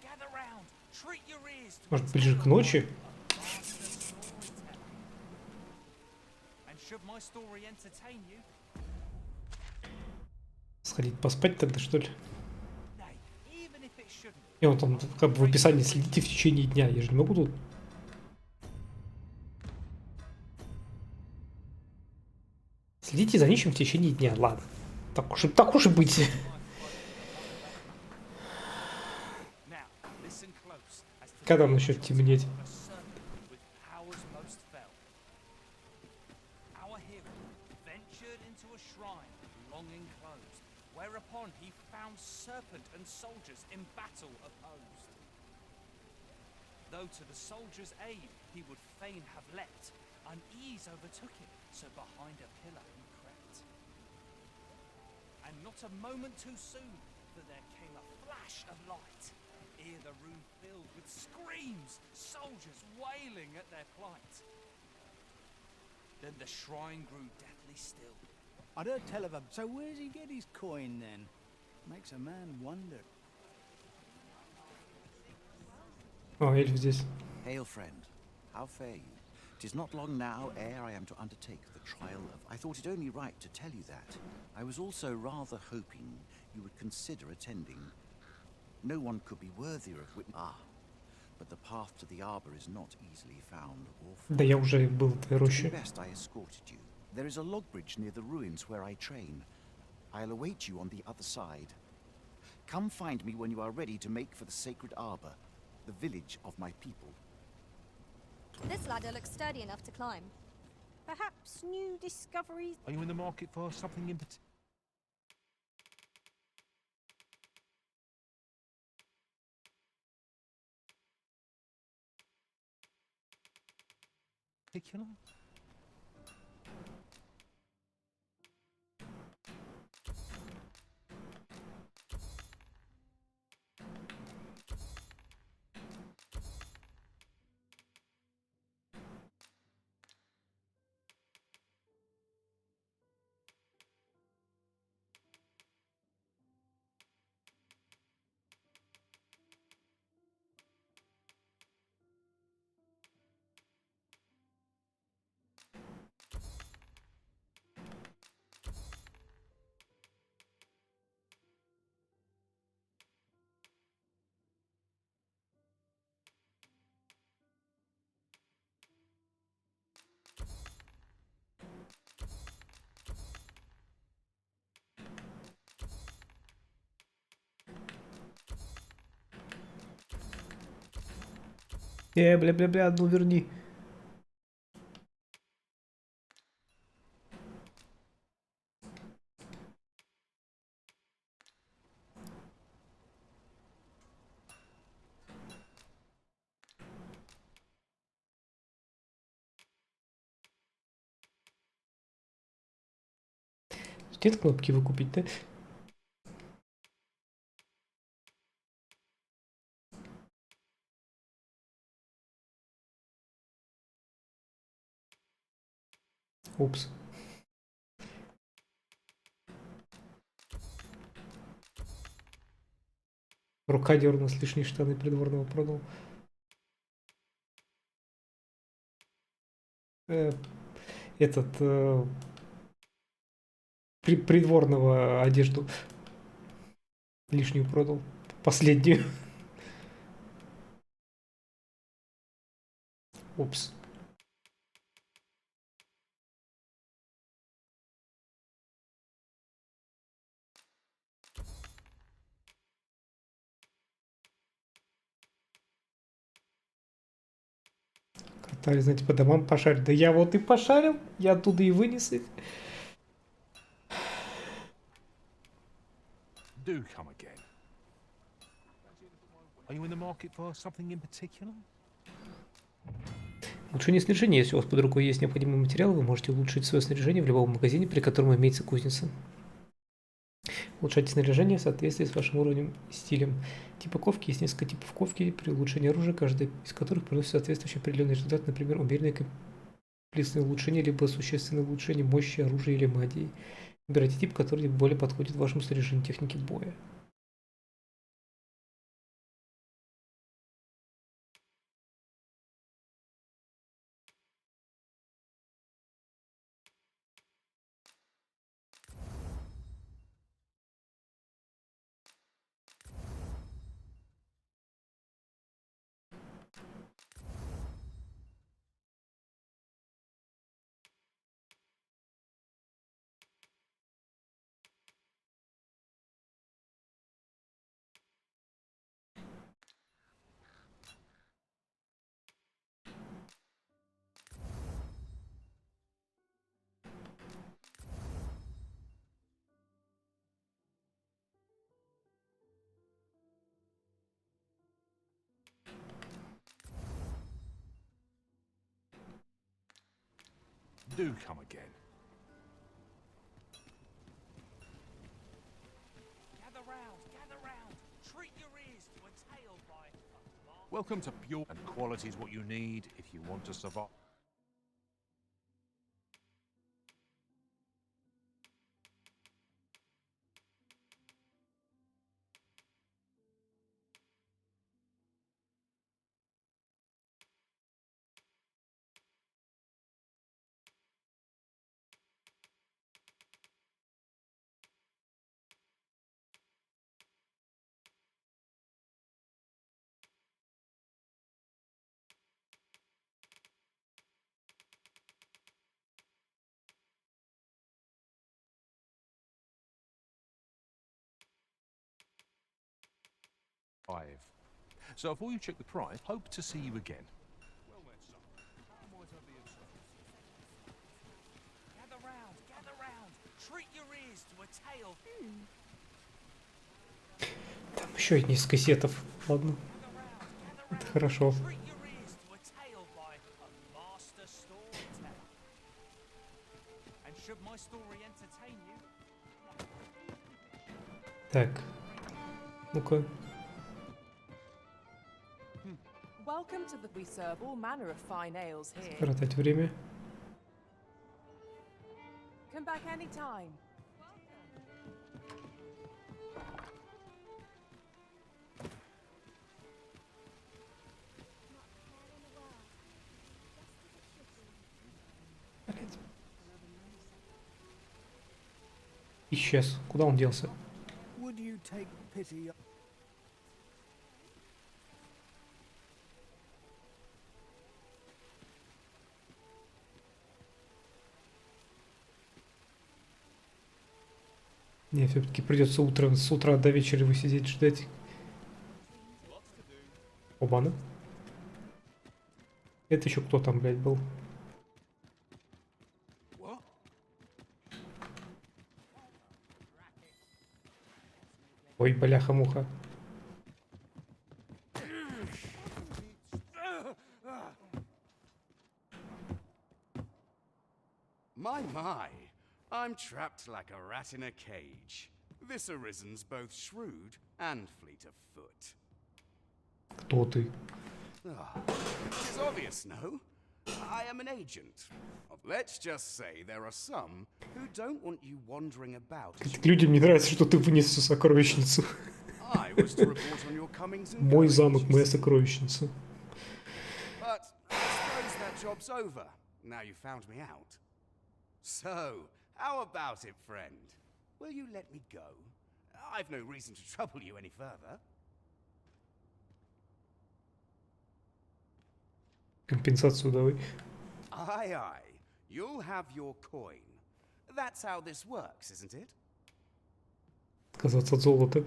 Gather round, treat your ears to... Может, ближе к ночи? And should my story entertain you? Сходить поспать тогда, что ли? Nay, even if it shouldn't. И он там как бы в описании следите в течение дня. Я же не могу тут. Следите за ничем в течение дня. Ладно. Так уж и быть. Now, listen close, as to Когда начнет темнеть? a serpent with powers most fell. Our hero ventured into a shrine long enclosed, whereupon he found serpent and soldiers in battle opposed. Though to the soldiers' aid he would fain have leapt, unease overtook him, so behind a pillar he crept. And not a moment too soon, for there came a flash of light, ere the room filled with screams, soldiers wailing at their plight. Then the shrine grew deathly still. I'd heard tell of a. So where's he get his coin then? Makes a man wonder. О, эльф здесь. Hail, friend. How fare you? 'Tis not long now ere I am to undertake the trial of... I thought it only right to tell you that. I was also rather hoping you would consider attending. No one could be worthier of witness. Ah, but the path to the arbor is not easily found or Да я уже был в этой To роще. do best, I escorted you. There is a log bridge near the ruins where I train. I'll await you on the other side. Come find me when you are ready to make for the sacred arbor. the village of my people. This ladder looks sturdy enough to climb. Perhaps new discoveries. Are you in the market for something in particular? Бля, одну верни. Нет кнопки выкупить, да? Упс. Рука дернулась, лишние штаны придворного продал. Придворного одежду лишнюю продал. Последнюю. Упс. Катали, знаете, по домам пошарить. Да я вот и пошарил, я оттуда и вынес их. Do come again. Are you in the market for something in particular? Улучшение снаряжения. Если у вас под рукой есть необходимый материал, вы можете улучшить свое снаряжение в любом магазине, при котором имеется кузница. Улучшайте снаряжение в соответствии с вашим уровнем и стилем. Типы ковки. Есть несколько типов ковки. При улучшении оружия, каждый из которых приносит соответствующий определенный результат, например, умеренное комплексное улучшение, либо существенное улучшение мощи оружия или магии. Выбирайте тип, который более подходит вашему снаряжению техники боя. Do come again. Gather round. Treat your ears to a tale by... Welcome to Pure, and quality is what you need if you want to survive. So before you check the price, hope to see you again. Well then, son. How might I be of service? Gather round, gather round. Treat your ears to a tale. Там еще несколько сетов. Ладно. Это хорошо. Treat your ears to a tale by a master storyteller. And should my story entertain you? Так. Ну-ка. Welcome to the. We serve all manner of fine ales here. Коротать время. Come back anytime. Исчез. Куда он делся? Would you take pity? Мне все-таки придется с утра до вечера его сидеть ждать. Оба-на. Это еще кто там, блядь, был? Ой, бляха-муха. My, I'm trapped like a rat in a cage. This arisen's both shrewd and fleet of foot. Кто ты? It's obvious, no? I am an agent. Let's just say there are some who don't want you wandering about. Людям не нравится, что ты вынес всю сокровищницу. I was to report on your comings and Мой goings, замок, you моя see. сокровищница. But I suppose that job's over. Now you found me out. So, how about it, friend? Will you let me go? I've no reason to trouble you any further. Компенсацию давай. Aye. You'll have your coin. That's how this works, isn't it? Отказаться от золота.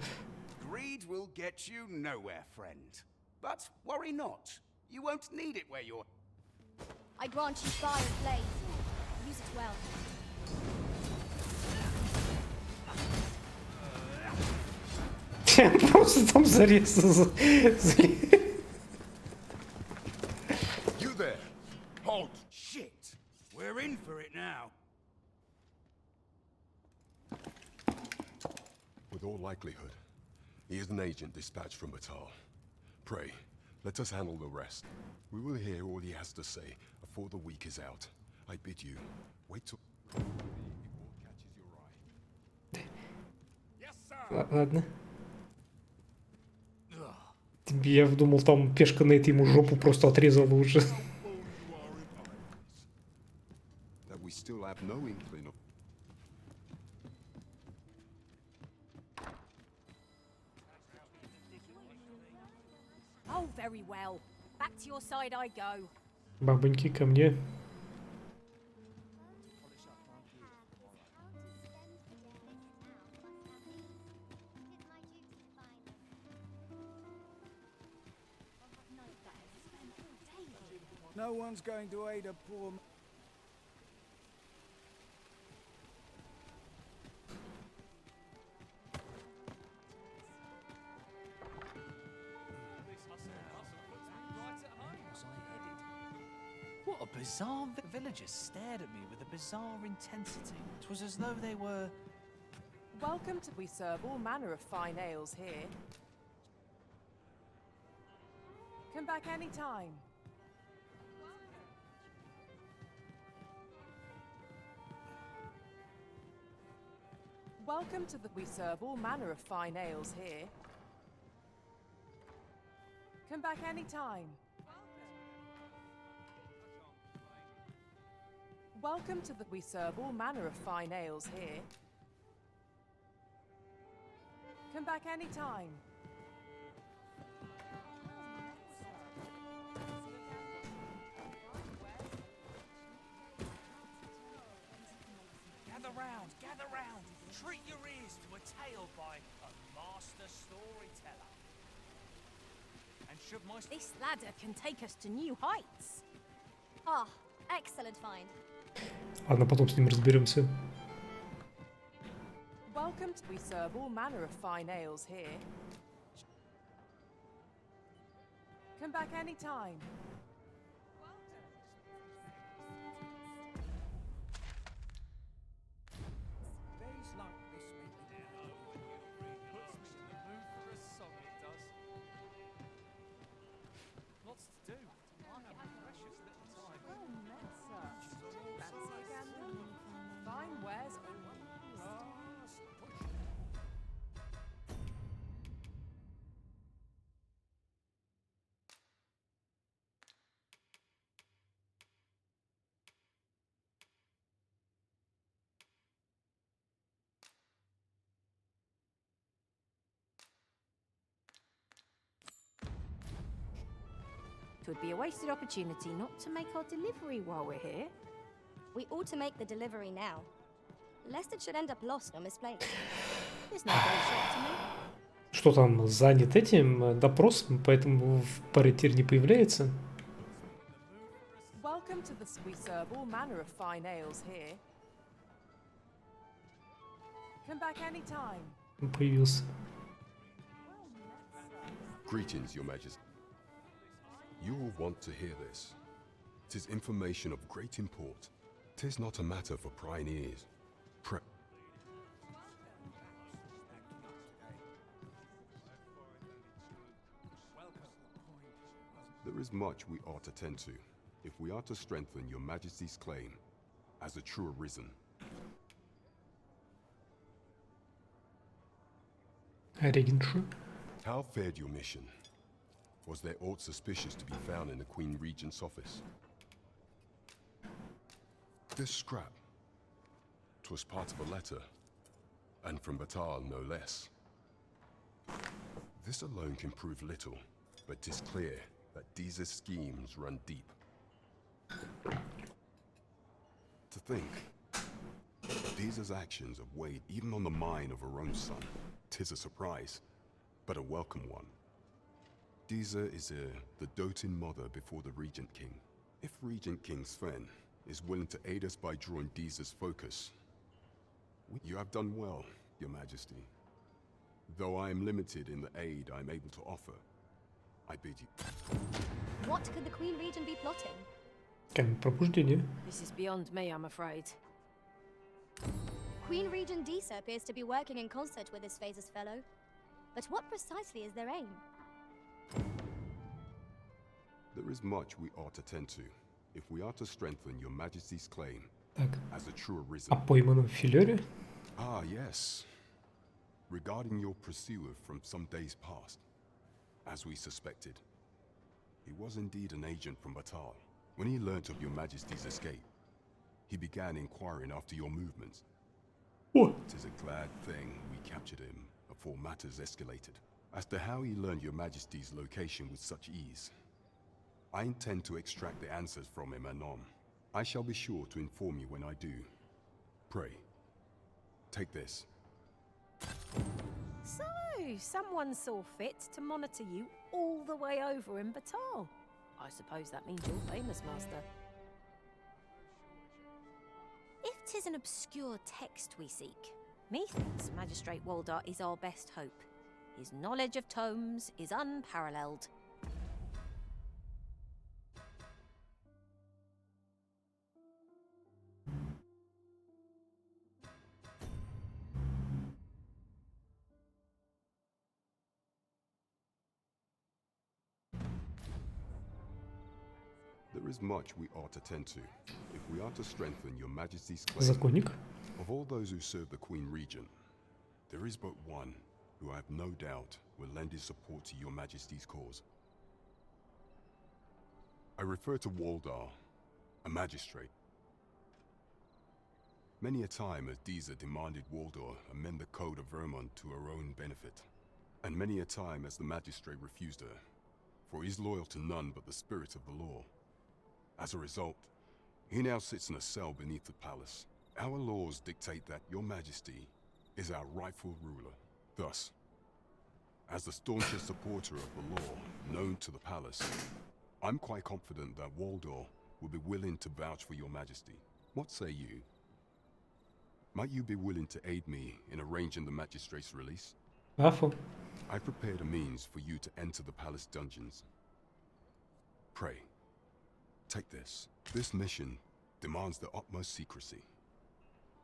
Greed will get you nowhere, friend. But worry not. You won't need it where you're... I grant you fire and blaze. Use it well. Просто там зарезал. You there! Halt! Shit! We're in for it now. With all likelihood, he is an agent dispatched from Batal. Pray, let us handle the rest. We will hear all he has to say before the week is out. I bid you, wait till... Ладно. Я думал, там пешка Нейт ему жопу просто отрезала уже. That we still have no inkling of... Oh, very well. Back to your side I go. Бабоньки ко мне. No one's going to aid a poor man. What a bizarre villagers stared at me with a bizarre intensity. It was as though they were... Welcome to. We serve all manner of fine ales here. Come back anytime. Welcome to the. We serve all manner of fine ales here. Come back anytime. Welcome to the. We serve all manner of fine ales here. Come back anytime. Gather round. Treat your ears to a tale by a master storyteller. And should my This ladder can take us to new heights. Ah, excellent find. Ладно, потом с ним разберемся. Welcome to. We serve all manner of fine ales here. Come back anytime. days like this make me puts me in the mood for a song, it does. Lots to do. I have a precious little time. Oh, Metza. Fancy a gander? Fine wares only. It would be a wasted opportunity not to make our delivery while we're here. We ought to make the delivery now, lest it should end up lost or misplaced. There's no great shot to me. Что там, занят этим допросом, поэтому в паре тир не появляется. Welcome to the. We serve all manner of fine ales here. Come back anytime. Появился. Greetings, Your Majesty. You will want to hear this. 'Tis information of great import. 'Tis not a matter for prying ears. There is much we ought to tend to, if we are to strengthen Your Majesty's claim as a true arisen. Регеншу. How fared your mission? Was there aught suspicious to be found in the Queen Regent's office? This scrap. 'Twas part of a letter, and from Batal no less. This alone can prove little, but 'tis clear that these schemes run deep. To think, Deeza's actions have weighed even on the mind of her own son. 'Tis a surprise, but a welcome one. Deeza is the doting mother before the Regent King. If Regent King Sven is willing to aid us by drawing Deeza's focus, you have done well, Your Majesty. Though I am limited in the aid I am able to offer, I bid you. What could the Queen Regent be plotting? Камень пробуждения. This is beyond me, I'm afraid. Queen Regent Deeza appears to be working in concert with this Phases fellow. But what precisely is their aim? There is much we ought to tend to, if we are to strengthen Your Majesty's claim Так. as a true arisen. О пойманном филере. Ah, yes. Regarding your pursuer from some days past, as we suspected, he was indeed an agent from Batal. When he learnt of Your Majesty's escape, he began inquiring after your movements. What? Tis a glad thing we captured him before matters escalated. As to how he learned Your Majesty's location with such ease, I intend to extract the answers from him anon. I shall be sure to inform you when I do. Pray, take this. So, someone saw fit to monitor you all the way over in Batal. I suppose that means you're famous, Master. If 'tis an obscure text we seek, methinks Magistrate Waldar is our best hope. His knowledge of tomes is unparalleled. There is much we ought to tend to, if we are to strengthen Your Majesty's claim. Законник. Of all those who serve the Queen Regent, there is but one who I have no doubt will lend his support to Your Majesty's cause. I refer to Waldar, a magistrate. Many a time has Deeza demanded Waldar amend the Code of Vermont to her own benefit, and many a time has the magistrate refused her, for he is loyal to none but the spirit of the law. As a result, he now sits in a cell beneath the palace. Our laws dictate that Your Majesty is our rightful ruler. Thus, As the staunchest supporter of the law known to the palace, I'm quite confident that Waldor will be willing to vouch for your majesty. What say you? Might you be willing to aid me in arranging the magistrate's release? Афу. I've prepared a means for you to enter the palace dungeons. Pray, take this. This mission demands the utmost secrecy.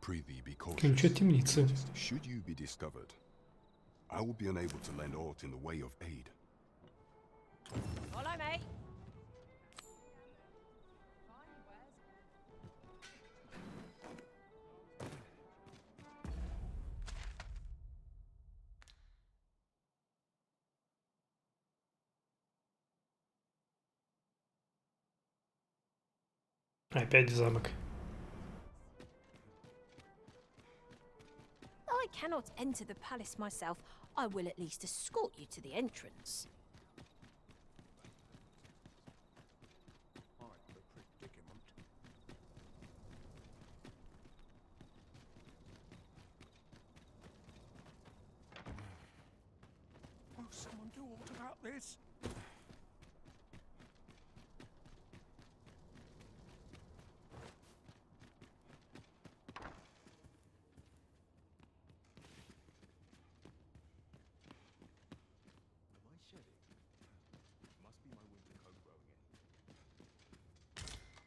Prithee, be Ключ cautious. от темницы. Should you be discovered, I will be unable to lend aught in the way of aid. Follow me. Опять в замок. Though I cannot enter the palace myself, I will at least escort you to the entrance. Will someone do aught about this?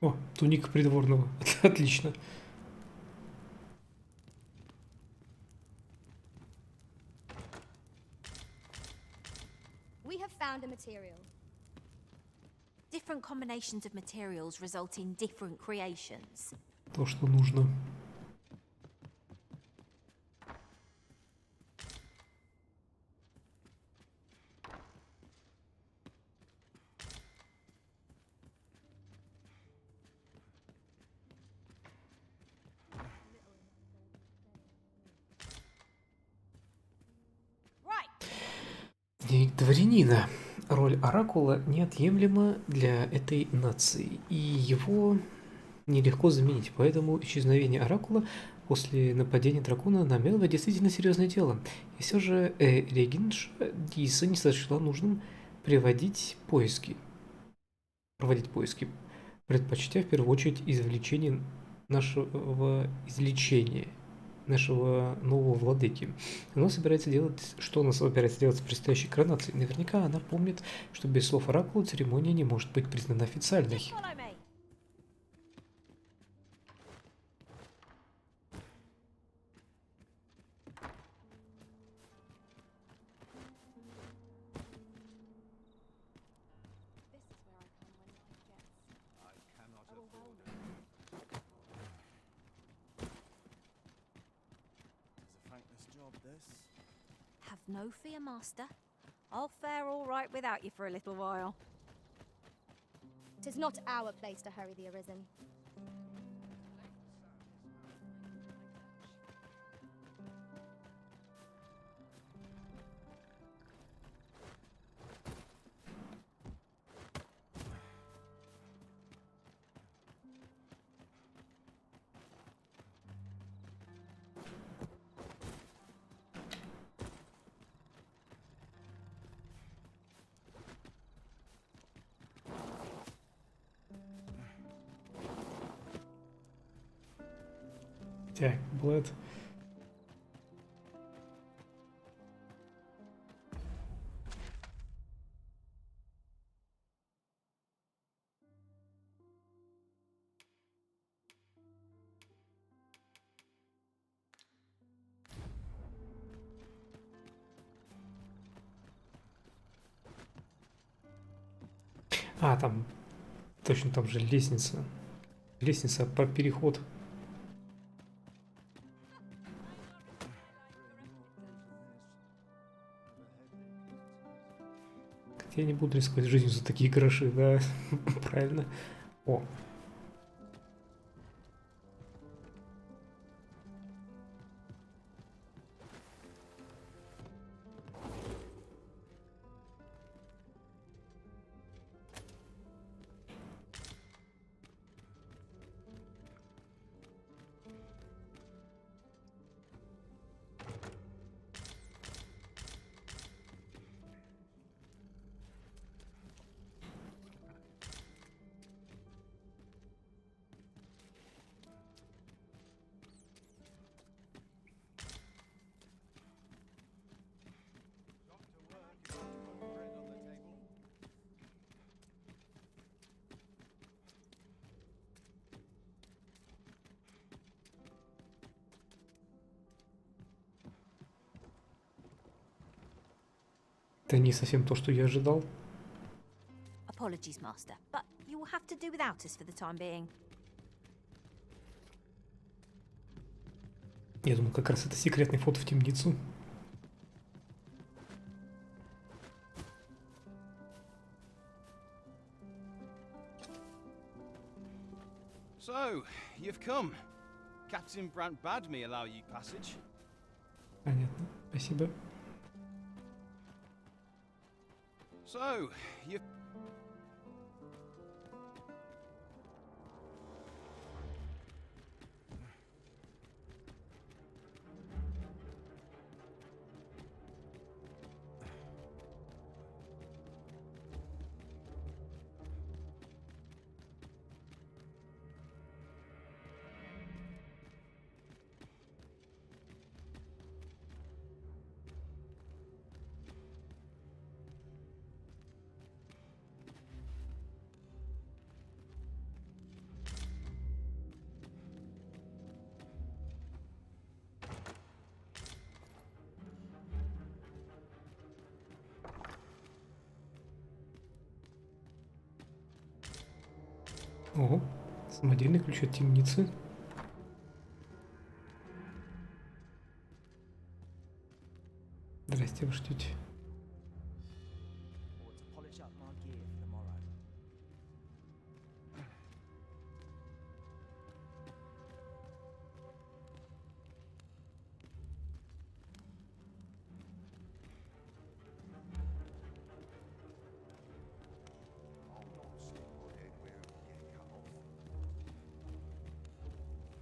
О, туника придворного. Отлично. We have found a material. Different combinations of materials result in different creations. То, что нужно. Дневник дворянина. Роль Оракула неотъемлема для этой нации, и его нелегко заменить. Поэтому исчезновение Оракула после нападения дракона на Мелва действительно серьезное дело. И все же регенша Диса не сочла нужным проводить поиски, предпочтя в первую очередь излечение нашего нового владыки. Что она собирается делать с предстоящей коронацией? Наверняка она помнит, что без слов Оракула церемония не может быть признана официальной. Follow me. Have no fear, Master. I'll fare all right without you for a little while. 'Tis not our place to hurry the Arisen. Так, Блэд. А, там точно там же лестница. Лестница про переход. Я не буду рисковать жизнью за такие гроши, да? Правильно. О. Это не совсем то, что я ожидал. Apologies, Master, but you will have to do without us for the time being. Я думал, как раз это секретный вход в темницу. So, you've come. Captain Brant bade me allow you passage. Понятно, спасибо. So, you... Ого, самодельный ключ от темницы. Здрасте, вы ждете.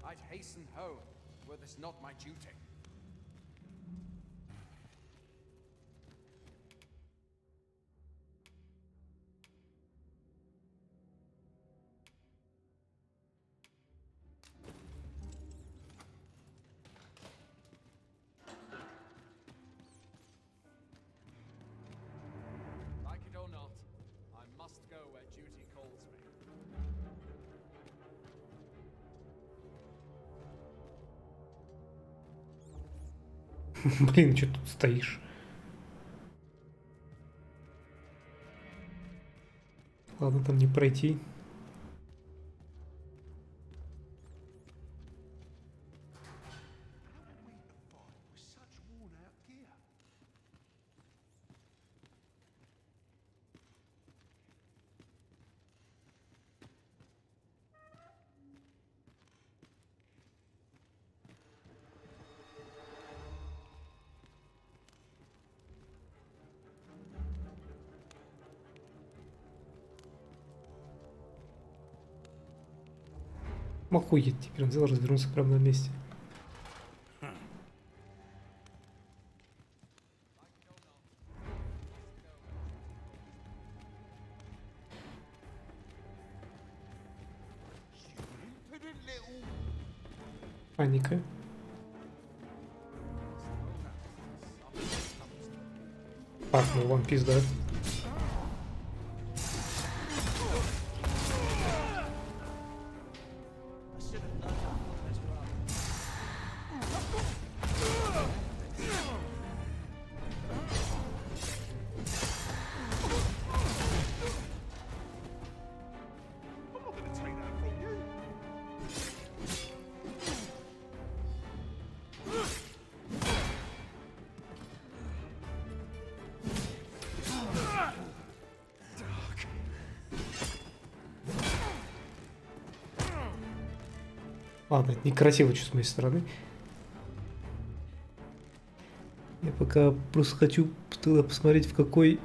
I'd hasten home, were this not my duty. Like it or not, I must go where duty calls me. Блин, что тут стоишь? Ладно, там не пройти. Охуеть, теперь он взял, развернулся прямо на месте. Паника. Пахнул вам пизда. Ладно, это некрасиво что с моей стороны. Я пока просто хочу туда посмотреть, в какой...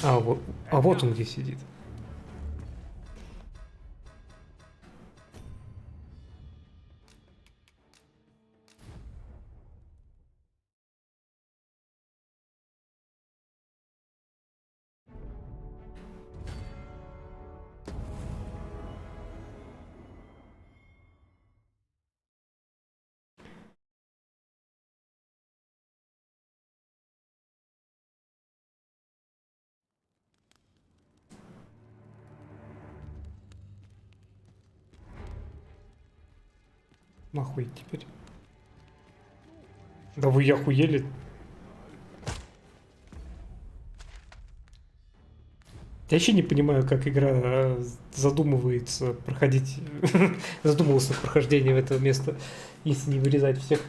А вот он где сидит. Нахуй теперь. Да вы охуели? Я вообще не понимаю, как игра задумывается проходить, задумывался прохождение в это место, если не вырезать всех.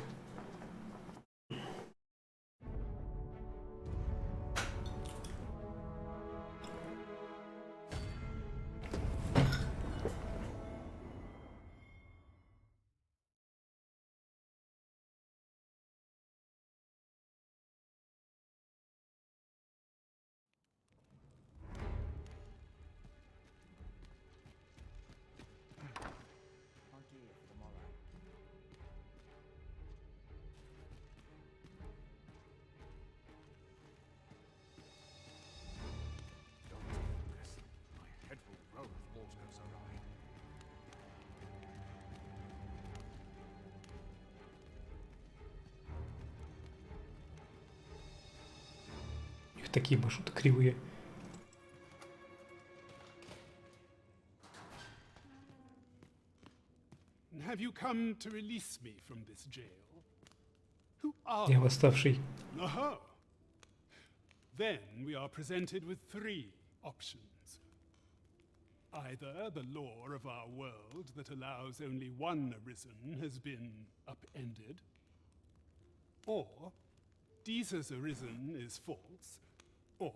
My head will roll if water goes awry. У них такие маршруты кривые. Have you come to release me from this jail? Who are Я you? восставший. Aha! Then we are presented with three options. Either the law of our world that allows only one arisen has been upended, or Deeza's arisen is false, or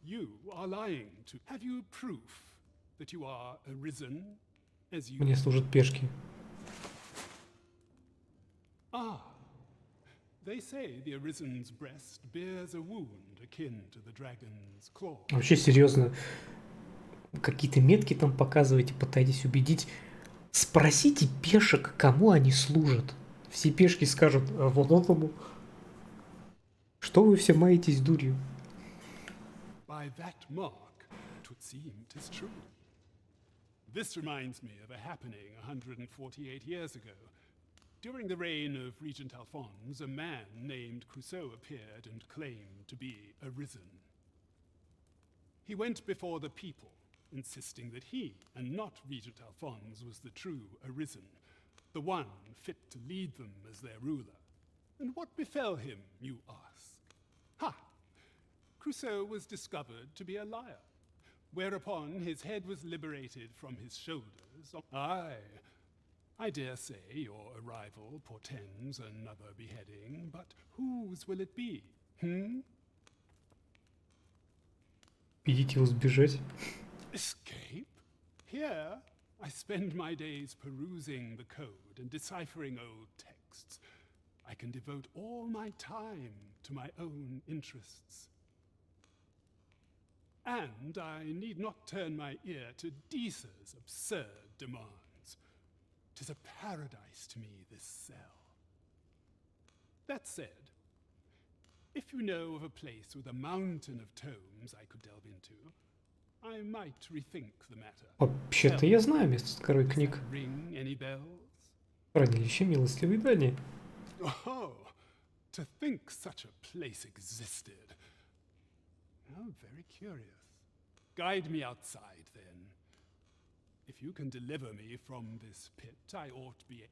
you are lying to. Have you proof that you are arisen as you? Мне служат пешки. Ah, they say the Arisen's breast bears a wound akin to the dragon's claw. Вообще серьезно. Какие-то метки там показываете, пытаетесь убедить. Спросите пешек, кому они служат. Все пешки скажут, а вот этому. Что вы все маетесь дурью? By that mark, 'twould seem 'tis true. This reminds me of a happening 148 years ago. During the reign of Regent Alphonse, a man named Crusoe appeared and claimed to be arisen. He went before the people, insisting that he, and not Regent Alphonse, was the true arisen, the one fit to lead them as their ruler. And what befell him, you ask? Ha! Crusoe was discovered to be a liar, whereupon his head was liberated from his shoulders. Aye, I dare say your arrival portends another beheading, but whose will it be? Идите его сбежать. Escape? Here, I spend my days perusing the code and deciphering old texts. I can devote all my time to my own interests. And I need not turn my ear to Deeza's absurd demands. 'Tis a paradise to me, this cell. That said, if you know of a place with a mountain of tomes I could delve into, I might rethink the matter. Вообще-то я знаю место с горой книг. Ring any bells? Хранилище милостливой дани. Oh, to think such a place existed. Oh, very curious. Guide me outside, then. If you can deliver me from this pit, I ought be.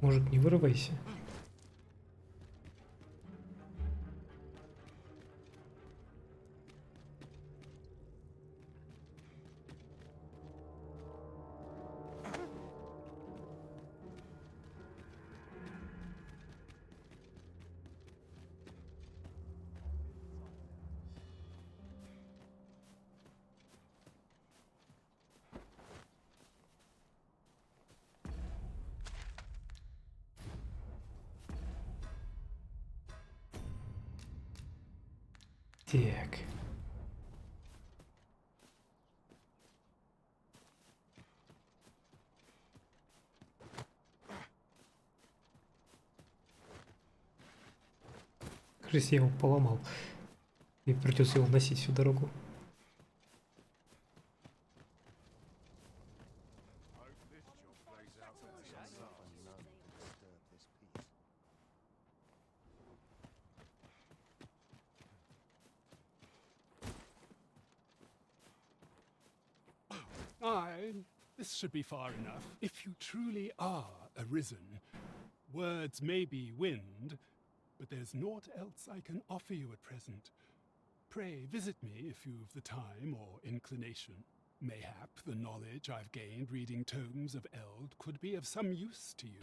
Мужик, не вырывайся. Так. Кажется, я его поломал. И придется его носить всю дорогу. This should be far enough. If you truly are arisen, words may be wind, but there's naught else I can offer you at present. Pray visit me if you've the time or inclination. Mayhap the knowledge I've gained reading tomes of Eld could be of some use to you.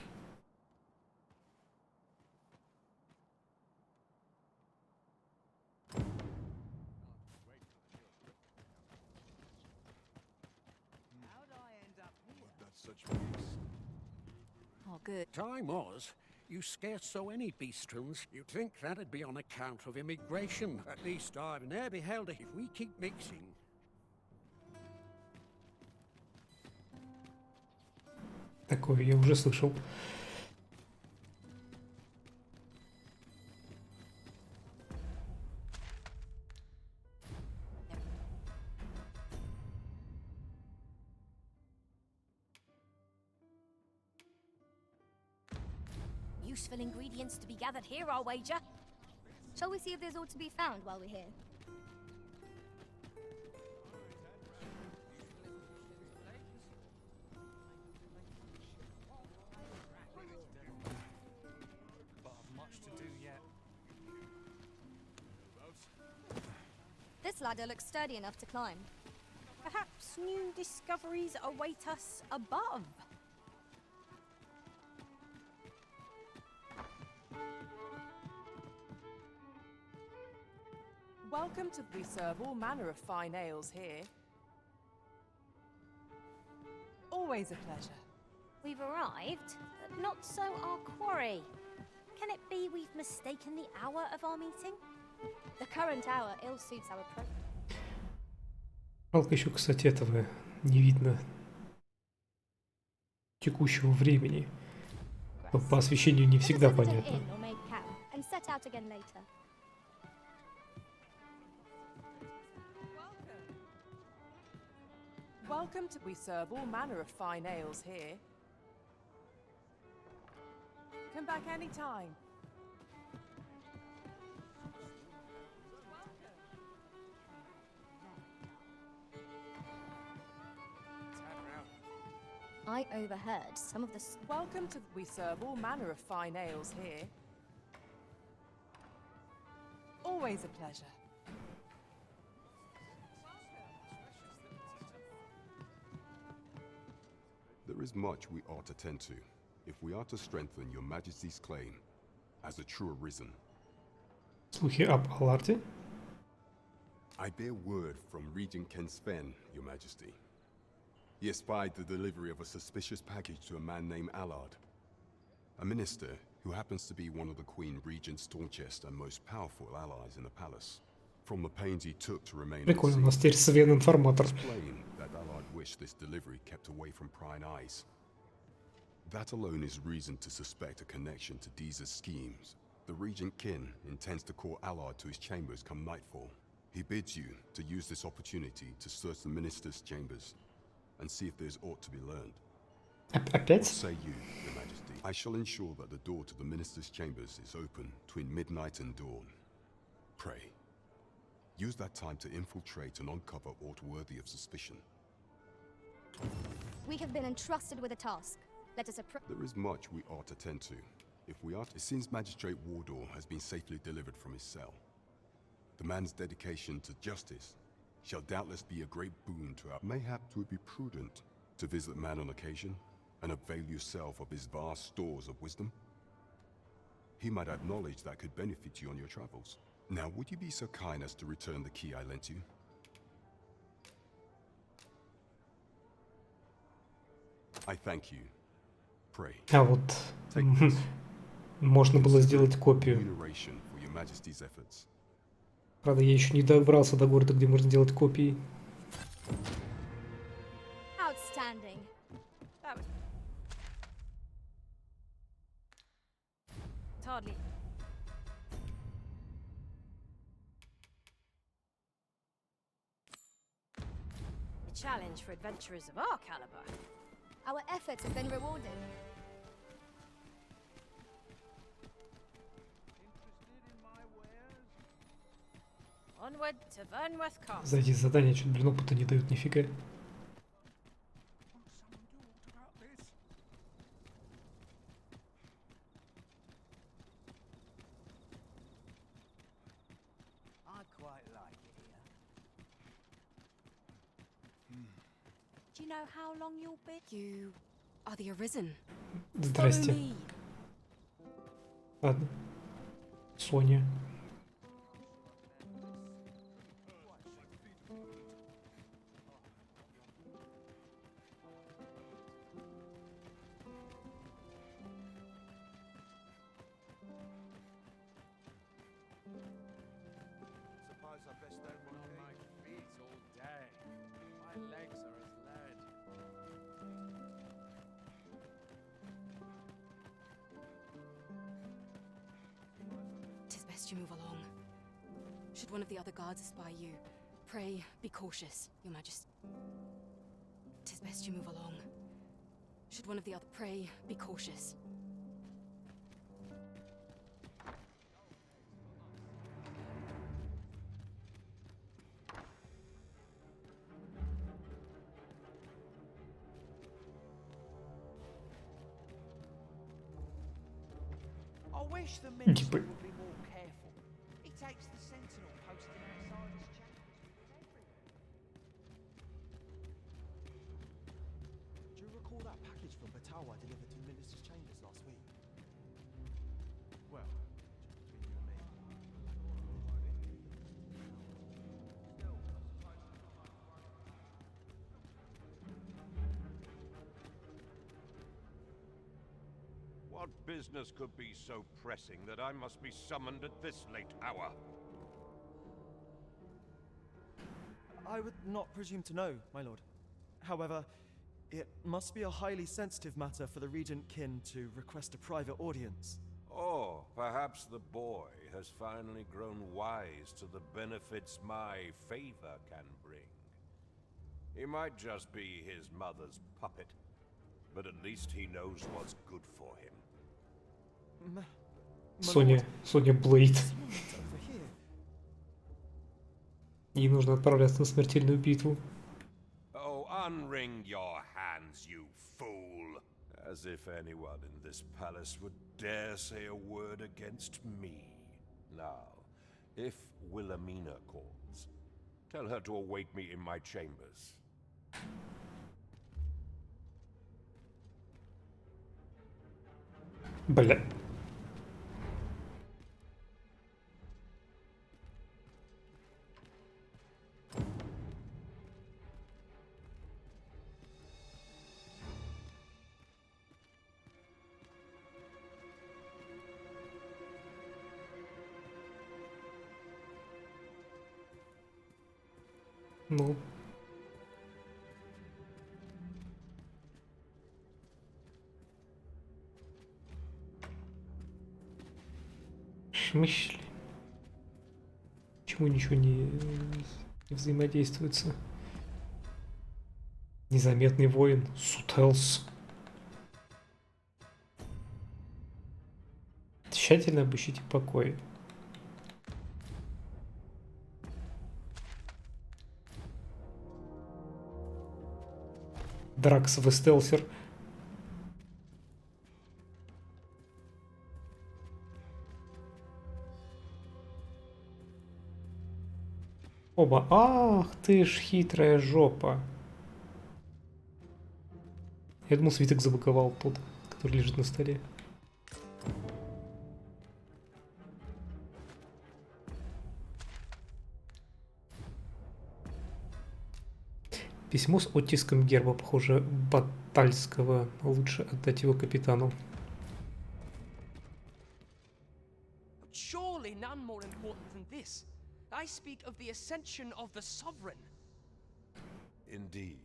Oh, good. Time was, you scarce saw any beastrons. You'd think that'd be on account of immigration. At least I've ne'er beheld it. If we keep mixing... Такое я уже слышал. Useful ingredients to be gathered here, I'll wager. Shall we see if there's aught to be found while we're here? But I've much to do yet. This ladder looks sturdy enough to climb. Perhaps new discoveries await us above. Welcome to. We serve all manner of fine ales here. Always a pleasure. We've arrived, but not so our quarry. Can it be we've mistaken the hour of our meeting? The current hour ill suits our approach. Жалко еще, кстати, этого не видно текущего времени. По освещению не всегда понятно. And set out again later. Welcome to. We serve all manner of fine ales here. Come back anytime. I overheard some of the... Welcome to. We serve all manner of fine ales here. Always a pleasure. There is much we ought to tend to, if we are to strengthen your Majesty's claim as a true arisen. Слухи об Аларте? I bear word from Regent Ken Sven, your Majesty. He espied the delivery of a suspicious package to a man named Allard, a minister who happens to be one of the Queen Regent's staunchest and most powerful allies in the palace. From the pains he took to remain Прикольно, у нас теперь Свен информатор. Explain that Allard wished this delivery kept away from prying eyes. That alone is reason to suspect a connection to Deeza's schemes. The Regent Kin intends to call Allard to his chambers come nightfall. He bids you to use this opportunity to search the minister's chambers and see if there's aught to be learned. Опять? What say you, your Majesty? I shall ensure that the door to the minister's chambers is open between midnight and dawn. Pray, use that time to infiltrate and uncover aught worthy of suspicion. We have been entrusted with a task. Let us approach... There is much we ought to tend to. If we are, it seems Magistrate Wardor has been safely delivered from his cell. The man's dedication to justice shall doubtless be a great boon to our... Mayhap it would be prudent to visit the man on occasion and avail yourself of his vast stores of wisdom. He might have knowledge that could benefit you on your travels. Now, would you be so kind as to return the key I lent you? I thank you. Pray. А вот можно было сделать копию. Remuneration for your Majesty's efforts. Правда, я еще не добрался до города, где можно делать копии. Outstanding. That was hardly. A challenge for adventurers of our caliber. Our efforts have been rewarded. Onward to Vernworth Castle. Сзади задания чуть, блин, опыта не дают нифига. I quite like it here. Do you know how long you'll be? You are the Arisen. Здрасте. Follow me. Ладно. Соня. Suppose I best stay on my feet all day. My legs are as lead. Tis best you move along. Should one of the other guards espy you, pray be cautious, Your Majesty. Tis best you move along. Should one of the other pray be cautious. I wish the minister Типа, would be more careful. He takes the sentinel posted outside his chambers with everywhere. Do you recall that package from Batawa delivered to the minister's chambers last week? Well, just between you and me. What business could be so pressing that I must be summoned at this late hour? I would not presume to know, my lord. However, it must be a highly sensitive matter for the regent kin to request a private audience. Or perhaps the boy has finally grown wise to the benefits my favor can bring. He might just be his mother's puppet, but at least he knows what's good for him. Соня Блейд. Ей нужно отправляться на смертельную битву. Oh, unring your hands, you fool! As if anyone in this palace would dare say a word against me. Now, if Wilhelmina calls, tell her to await me in my chambers. Бля. Ну. В смысле? Почему ничего не взаимодействуется? Незаметный воин. Сутелс. Тщательно обыщите покой. Драксовый стелсер. Оба. Ах ты ж хитрая жопа. Я думал, свиток забаковал тот, который лежит на столе. Письмо с оттиском герба, похоже, батальского. Лучше отдать его капитану. Surely none more important than this. I speak of the ascension of the sovereign. Indeed.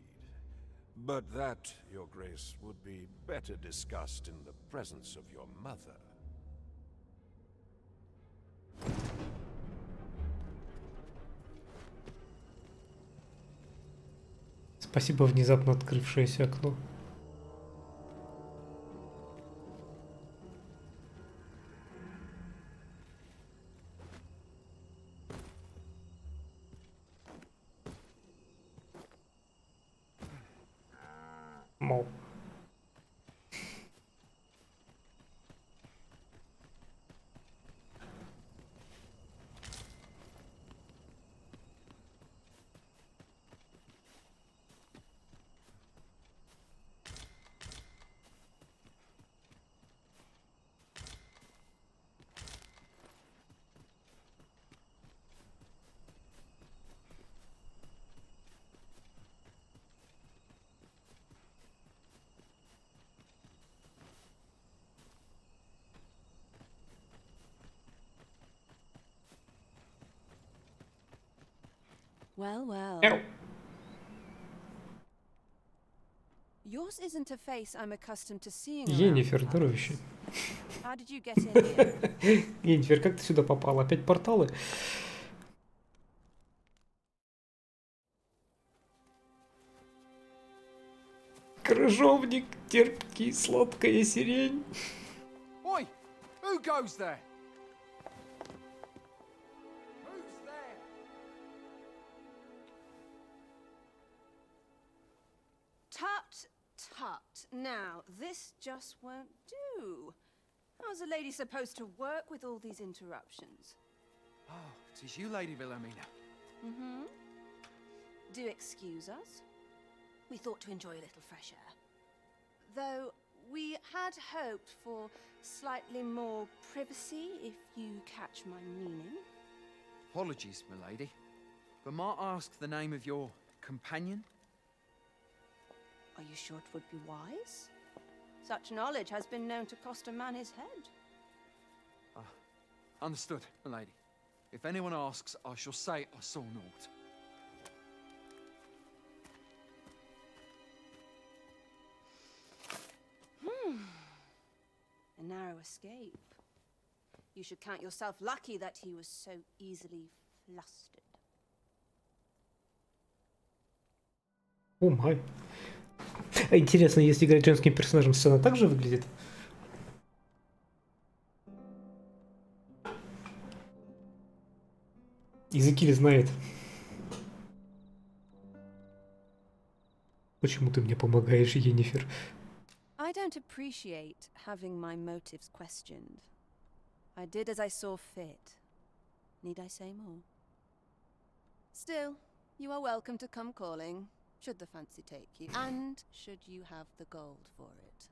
But that, Your Grace, would be better discussed in the presence of your mother. Спасибо, внезапно открывшееся окно. Мол. Well, well. Yours isn't a face I'm accustomed to seeing. Енифер, здоровище. How did you get in here? Енифер, как ты сюда попала? Опять порталы? Крыжовник, терпкий, сладкая сирень. Oi! Who goes there? Tut, tut. Now, this just won't do. How's a lady supposed to work with all these interruptions? Oh, it is you, Lady Wilhelmina. Mm-hmm. Do excuse us. We thought to enjoy a little fresh air. Though we had hoped for slightly more privacy, if you catch my meaning. Apologies, my lady. But might I ask the name of your companion? Are you sure it would be wise? Such knowledge has been known to cost a man his head. Understood, my lady. If anyone asks, I shall say I saw naught. A narrow escape. You should count yourself lucky that he was so easily flustered. О май. Интересно, если играть женским персонажем, сцена так же выглядит? Языки ли знает? Почему ты мне помогаешь, Енифер? I don't appreciate having my motives questioned. I did as I saw fit. Need I say more? Still, you are welcome to come calling, should the fancy take you, and should you have the gold for it.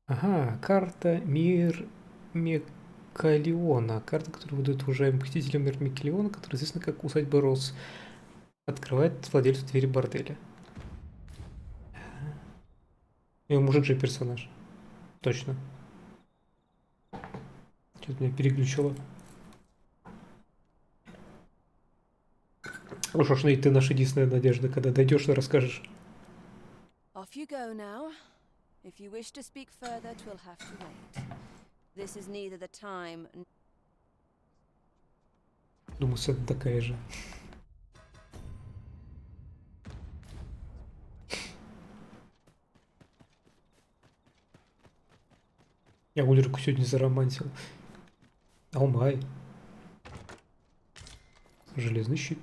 Ага, карта Мир Мекалиона. Карта, которую выдают уважаемым посетителям Мир Мекалиона, которая известна как усадьба Росс. Открывает владельцу двери борделя. И мужик же персонаж. Точно. Что-то меня переключило. Уж уж, ты наша единственная надежда. Когда дойдешь, то расскажешь. Off you go now. If you wish to speak further, 'twill have to wait. This is neither the time. Думаю, это такая же. Я Ульрику сегодня заромантил. О май. Железный щит.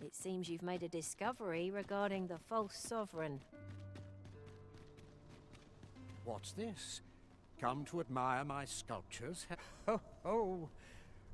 It seems you've made a discovery regarding the false sovereign. What's this? Come to admire my sculptures? Ho ho!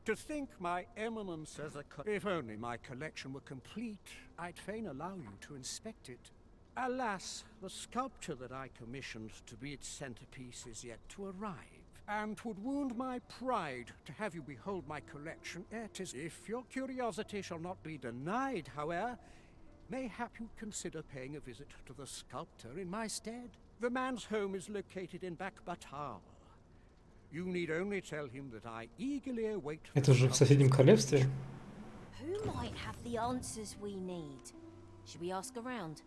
To think my eminence as a if only my collection were complete, I'd fain allow you to inspect it. Alas, the sculpture that I commissioned to be its centerpiece is yet to arrive, and 'twould wound my pride to have you behold my collection ere 'tis. If your curiosity shall not be denied, however, mayhap you consider paying a visit to the sculptor in my stead. The man's home is located in Batal. You need only tell him that I eagerly await. Это же в соседнем королевстве. Who might have the answers we need? Should we ask around?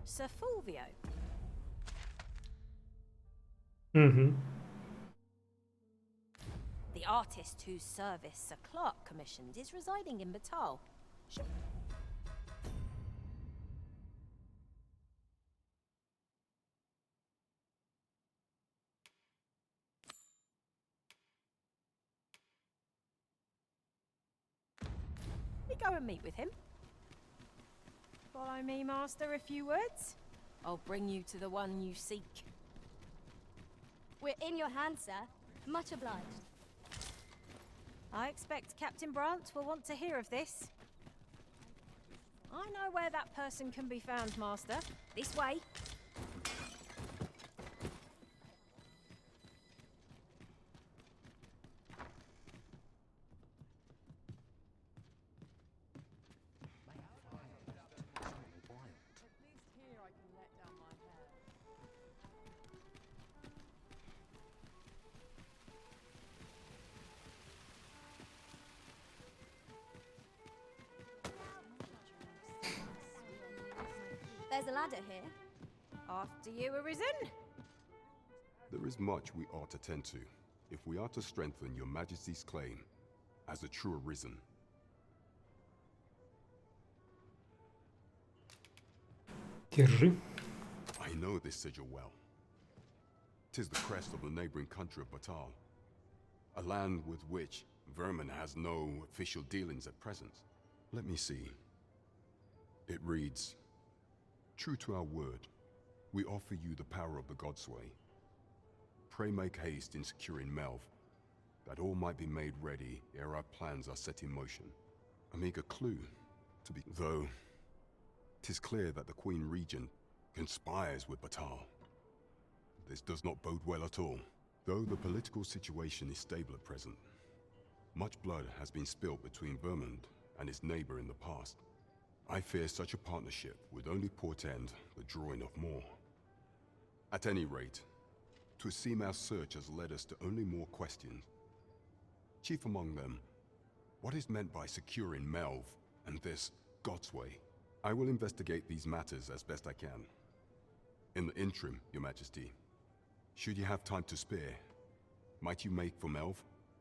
Sir Fulvio. The artist whose service Sir Clark commissioned is residing in Batal. We go and meet with him. Follow me, Master, a few words. I'll bring you to the one you seek. We're in your hands, sir. Much obliged. I expect Captain Brant will want to hear of this. I know where that person can be found, Master. This way. There's a ladder here. After you, Arisen. There is much we ought to tend to, if we are to strengthen your Majesty's claim as a true Arisen. Держи. I know this sigil well. 'Tis the crest of the neighboring country of Batal, a land with which Vermin has no official dealings at present. Let me see. It reads, "True to our word, we offer you the power of the Godsway. Pray make haste in securing Melv, that all might be made ready ere our plans are set in motion." A meager clue, to be... Though, 'tis clear that the Queen Regent conspires with Batal. This does not bode well at all. Though the political situation is stable at present, much blood has been spilled between Vermund and its neighbor in the past. I fear such a partnership would only portend the drawing of more. At any rate, 'twould seem our search has led us to only more questions. Chief among them, what is meant by securing Melv and this Godsway? I will investigate these matters as best I can. In the interim, Your Majesty, should you have time to spare, might you make for Melv?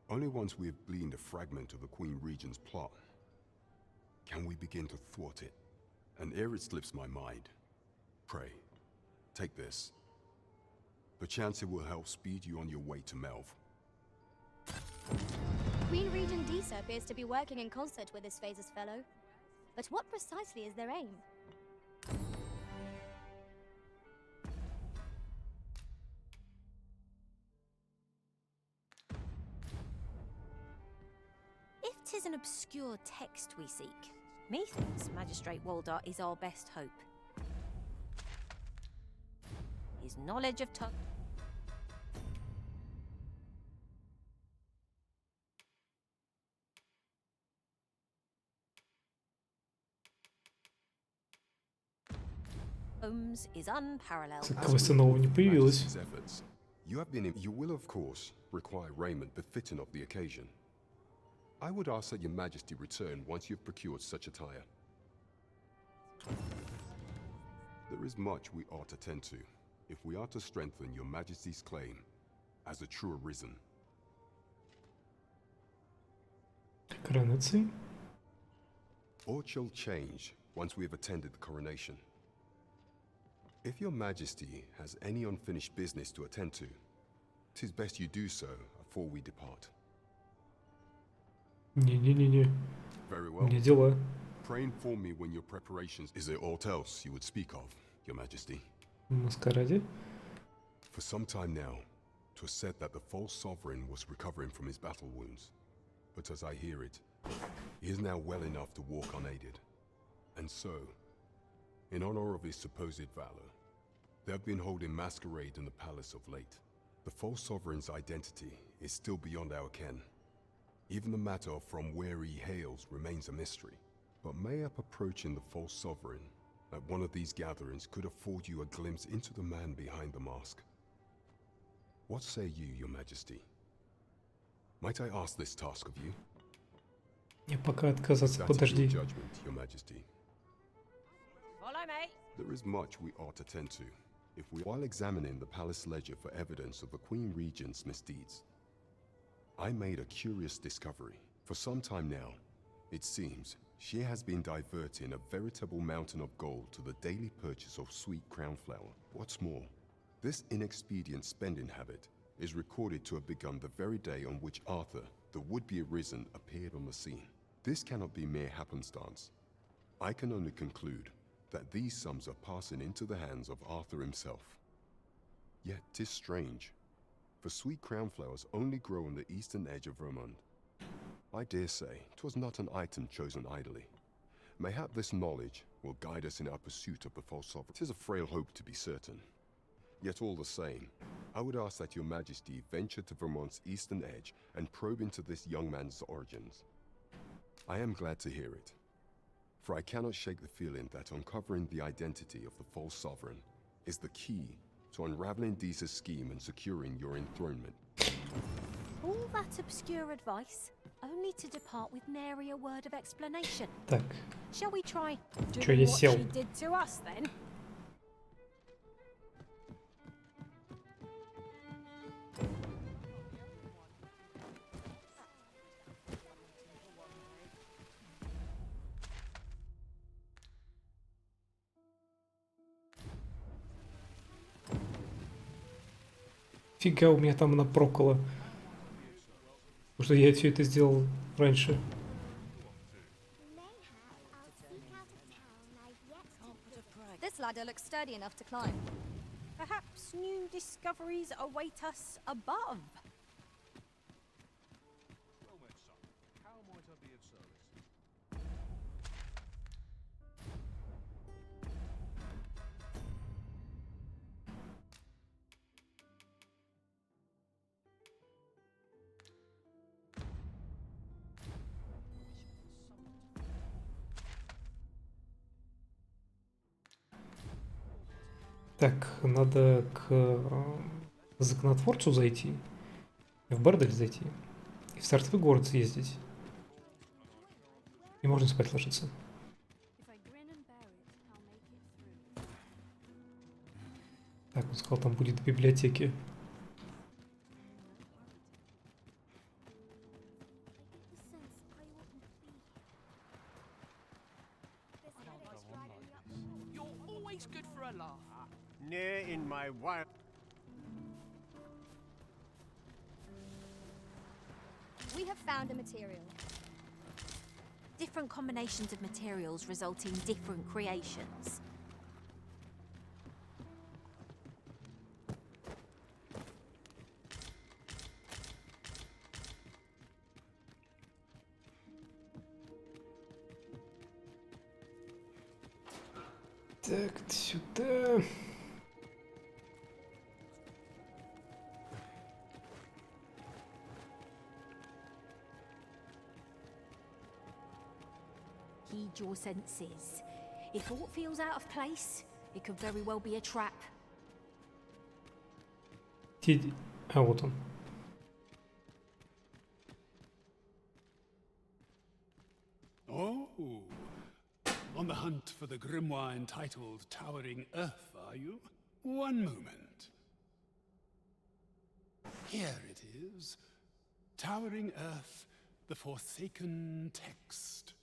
Only once we have gleaned a fragment of the Queen Regent's plot can we begin to thwart it. And ere it slips my mind, pray, take this. Perchance it will help speed you on your way to Melv. Queen Regent Disa appears to be working in concert with this Phases fellow. But what precisely is their aim? If 'tis an obscure text we seek, methinks Magistrate Waldar is our best hope. His knowledge of Holmes is unparalleled. Квеста нового не появилось. You will, of course, require raiment befitting of the occasion. I would ask that Your Majesty return once you've procured such attire. There is much we ought to tend to, if we are to strengthen Your Majesty's claim as a true Arisen. Коронации. All shall change once we have attended the coronation. If Your Majesty has any unfinished business to attend to, 'tis best you do so before we depart. Не-не-не-не. Very У well. меня дела. Pray inform me when your preparations... Is there aught else you would speak of, Your Majesty? Маскараде? For some time now, 'twas said that the false sovereign was recovering from his battle wounds. But as I hear it, he is now well enough to walk unaided. And so, in honor of his supposed valor, they have been holding masquerade in the palace of late. The false sovereign's identity is still beyond our ken. Even the matter of from where he hails remains a mystery. But mayhap approaching the false sovereign at one of these gatherings could afford you a glimpse into the man behind the mask. What say you, Your Majesty? Might I ask this task of you? Я пока отказаться, That is подожди. your judgment, Your Majesty. Follow me. There is much we ought to tend to, if we, while examining the palace ledger for evidence of the Queen Regent's misdeeds. I made a curious discovery. For some time now, it seems, she has been diverting a veritable mountain of gold to the daily purchase of sweet crown flower. What's more, this inexpedient spending habit is recorded to have begun the very day on which Arthur, the would-be arisen, appeared on the scene. This cannot be mere happenstance. I can only conclude that these sums are passing into the hands of Arthur himself. Yet 'tis strange, for sweet crown flowers only grow on the eastern edge of Vermont. I dare say 'twas not an item chosen idly. Mayhap this knowledge will guide us in our pursuit of the false sovereign. 'Tis a frail hope to be certain. Yet all the same, I would ask that Your Majesty venture to Vermont's eastern edge and probe into this young man's origins. I am glad to hear it, for I cannot shake the feeling that uncovering the identity of the false sovereign is the key to unraveling Deeza's scheme and securing your enthronement. All that obscure advice, only to depart with nary a word of explanation. Так. Shall we try Чё, doing я what сел? she did to us then? Фига у меня там напрокало. Потому что я все это сделал раньше. This ladder looks sturdy enough to climb. Perhaps new discoveries await us above. How might I be of service? Так, надо к законотворцу зайти, в бордель зайти, и в стартовый город съездить. И можно спать ложиться. Так, он сказал, там будет в библиотеке. You're always good for a laugh. Near in my wild. We have found a material. Different combinations of materials result in different creations. Так, сюда. Heed your senses. If aught feels out of place, it could very well be a trap. А, вот он. Oh, on the hunt for the grimoire entitled Towering Earth, are you? One moment. Here it is. Towering Earth, the Forsaken Text.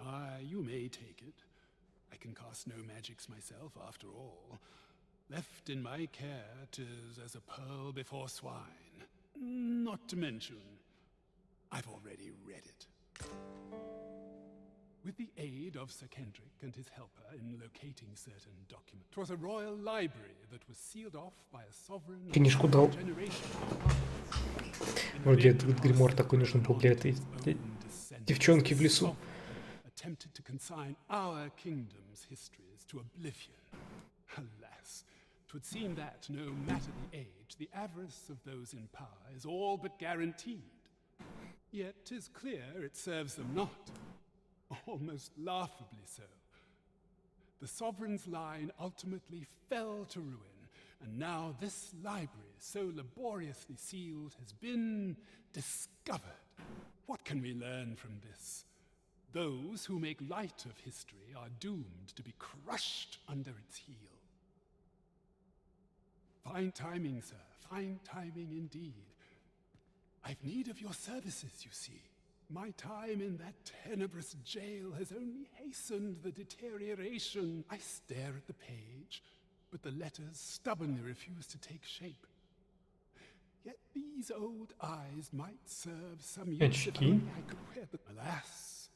Aye, you may take it. I can cast no magics myself, after all. Left in my care, 'tis as a pearl before swine. Not to mention, I've already read it. With the aid of Sir Kendrick and his helper in locating certain documents, it was a royal library that was sealed off by a sovereign Книжку дал. Вроде этот гримуар такой нужен был для этой девчонки в лесу. Attempted to consign our kingdom's histories to oblivion. Alas, 'twould seem that, no matter the age, the avarice of those in power is all but guaranteed. Yet 'tis clear it serves them not, almost laughably so. The sovereign's line ultimately fell to ruin, and now this library, so laboriously sealed, has been discovered. What can we learn from this? Those who make light of history are doomed to be crushed under its heel. Fine timing, sir. Fine timing indeed. I've need of your services, you see. My time in that tenebrous jail has only hastened the deterioration. I stare at the page, but the letters stubbornly refuse to take shape. Yet these old eyes might serve some use if only I could wear them. Alas,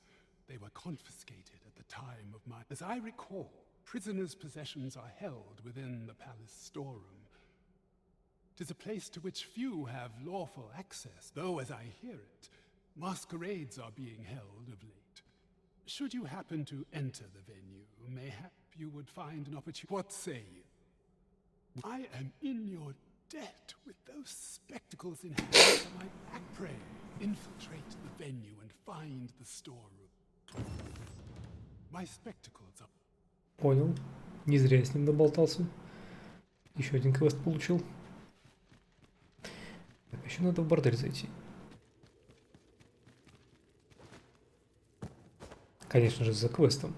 they were confiscated at the time of my... As I recall, prisoners' possessions are held within the palace storeroom. 'Tis a place to which few have lawful access, though, as I hear it, masquerades are being held of late. Should you happen to enter the venue, mayhap you would find an opportunity. What say you? I am in your debt with those spectacles in hand. I might pray, infiltrate the venue and find the storeroom. My spectacles are... Понял. Не зря я с ним наболтался. Еще один квест получил. Так, еще надо в бордель зайти. Конечно же, за квестом.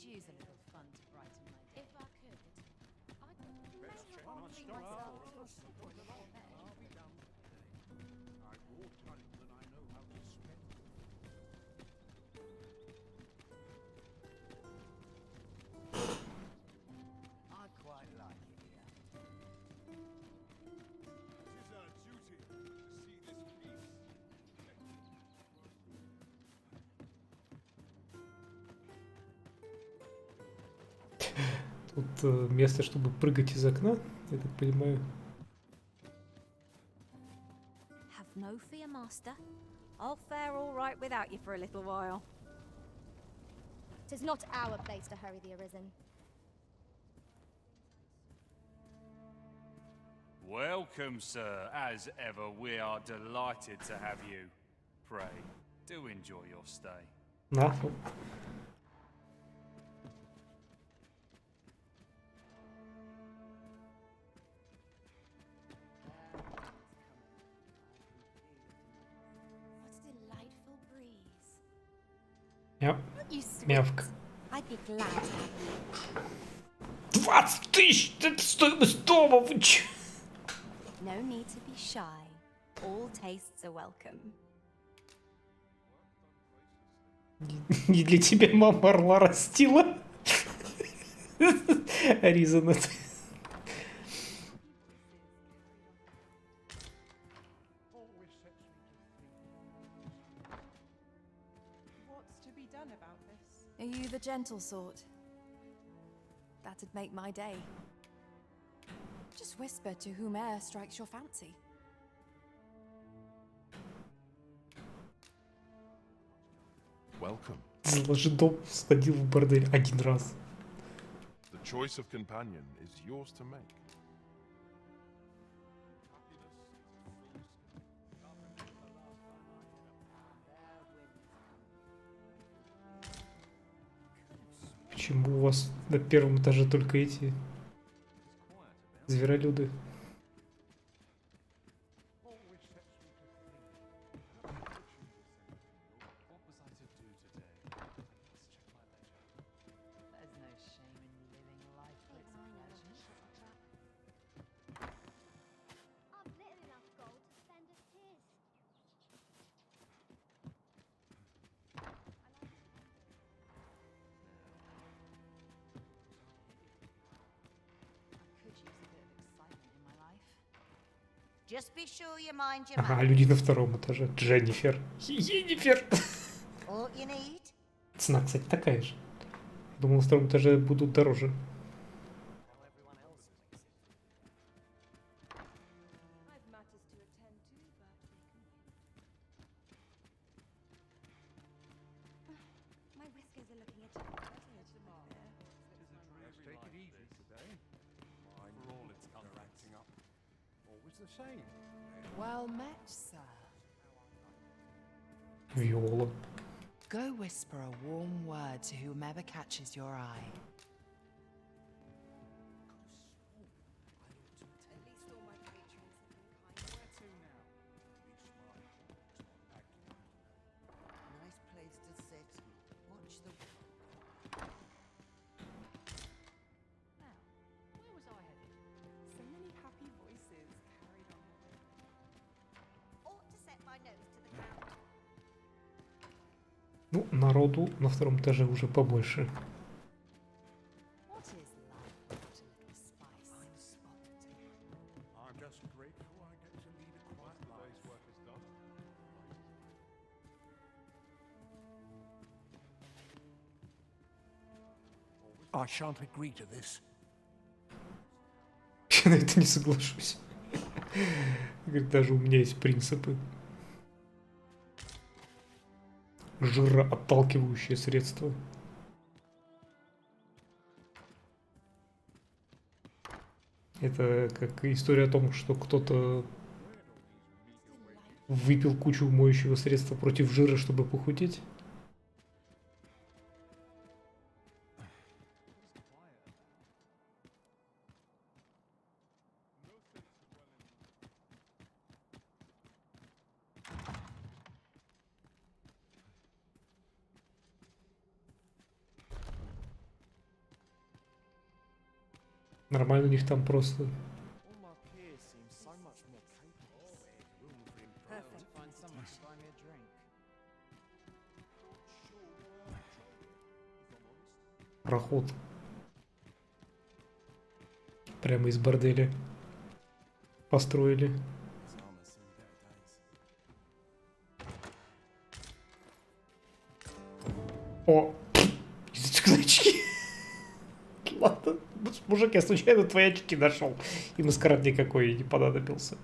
Use a little fun to brighten my day. If I could, I could make myself a lot better. I'll be down today. I've more time than I know how to spend. I quite like it here. It is our duty to see this peace. Тут место, чтобы прыгать из окна, я так понимаю. Have no fear, master. I'll fare all right without you for a little while. 'Tis not our place to hurry the Arisen. Welcome, sir. As ever, we are delighted to have you. Pray, do enjoy your stay. Нахуй. What a delightful breeze. Мяп. Мявк. I'd be glad to have you. 20 тысяч! Это стоимость дома, вы чё? No need to be shy. All tastes are welcome. Не для тебя мама орла растила. Аризона. What's to be done about this? Are you the gentle sort? That'd make my day. Just whisper to whome'er strikes your fancy. Welcome. Заложи дом, сходил в бордель один раз. The choice of companion is yours to make. Почему у вас на первом этаже только эти зверолюды? There's no shame in living life to its pleasures. I've little enough gold to spend as tis. I could use a bit of excitement in my life. Just be sure you mind your Ага, manners. люди на втором этаже. Дженнифер. Енифер. All you need. Цена, кстати, такая же. Думал, на втором этаже будут дороже. I've matters to attend to, but they can wait. My whiskers are looking at Let's take it easy today. For all its acting up. Always the same. Well met, sir. Виола. Go whisper a warm word to whomever catches your eye. Nice place to sit. Watch the. Now, where was I headed? So many happy voices carried on. Ought to set my nose to the ground. Ну, народу на втором этаже уже побольше. What is life without a little spice? I'm just grateful I get to lead a quiet life. Work is done. I shan't agree to this. Я на это не соглашусь. Говорит, даже у меня есть принципы. Жироотталкивающее средство. Это как история о том, что кто-то выпил кучу моющего средства против жира, чтобы похудеть. Нормально у них там просто. All my peers seem so much more capable. Perfect. Find someone to buy me a drink. Проход. Прямо из борделя. Построили. О! Язычки. Ладно, мужик, я случайно твои очки нашел. И маскарад никакой не понадобился.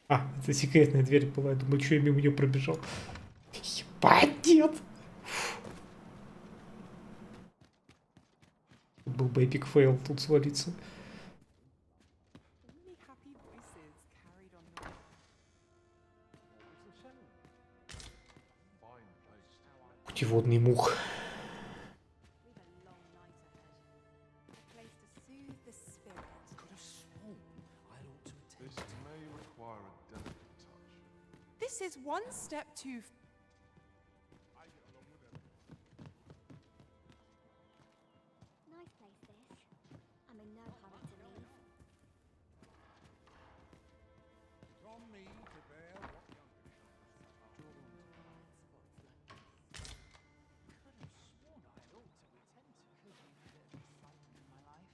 А, это секретная дверь была. Я думаю, что я мимо нее пробежал. Ебать, нет! Был бы эпик фейл тут свалиться. Many happy voices carried on the. Путеводный мух. Place to soothe the spirit. This may require a delicate touch. This is one step too. Nice place this. I'm in no hurry to leave. It's on me to bear what Could have sworn I ought to attend to. Could use a bit of excitement in my life.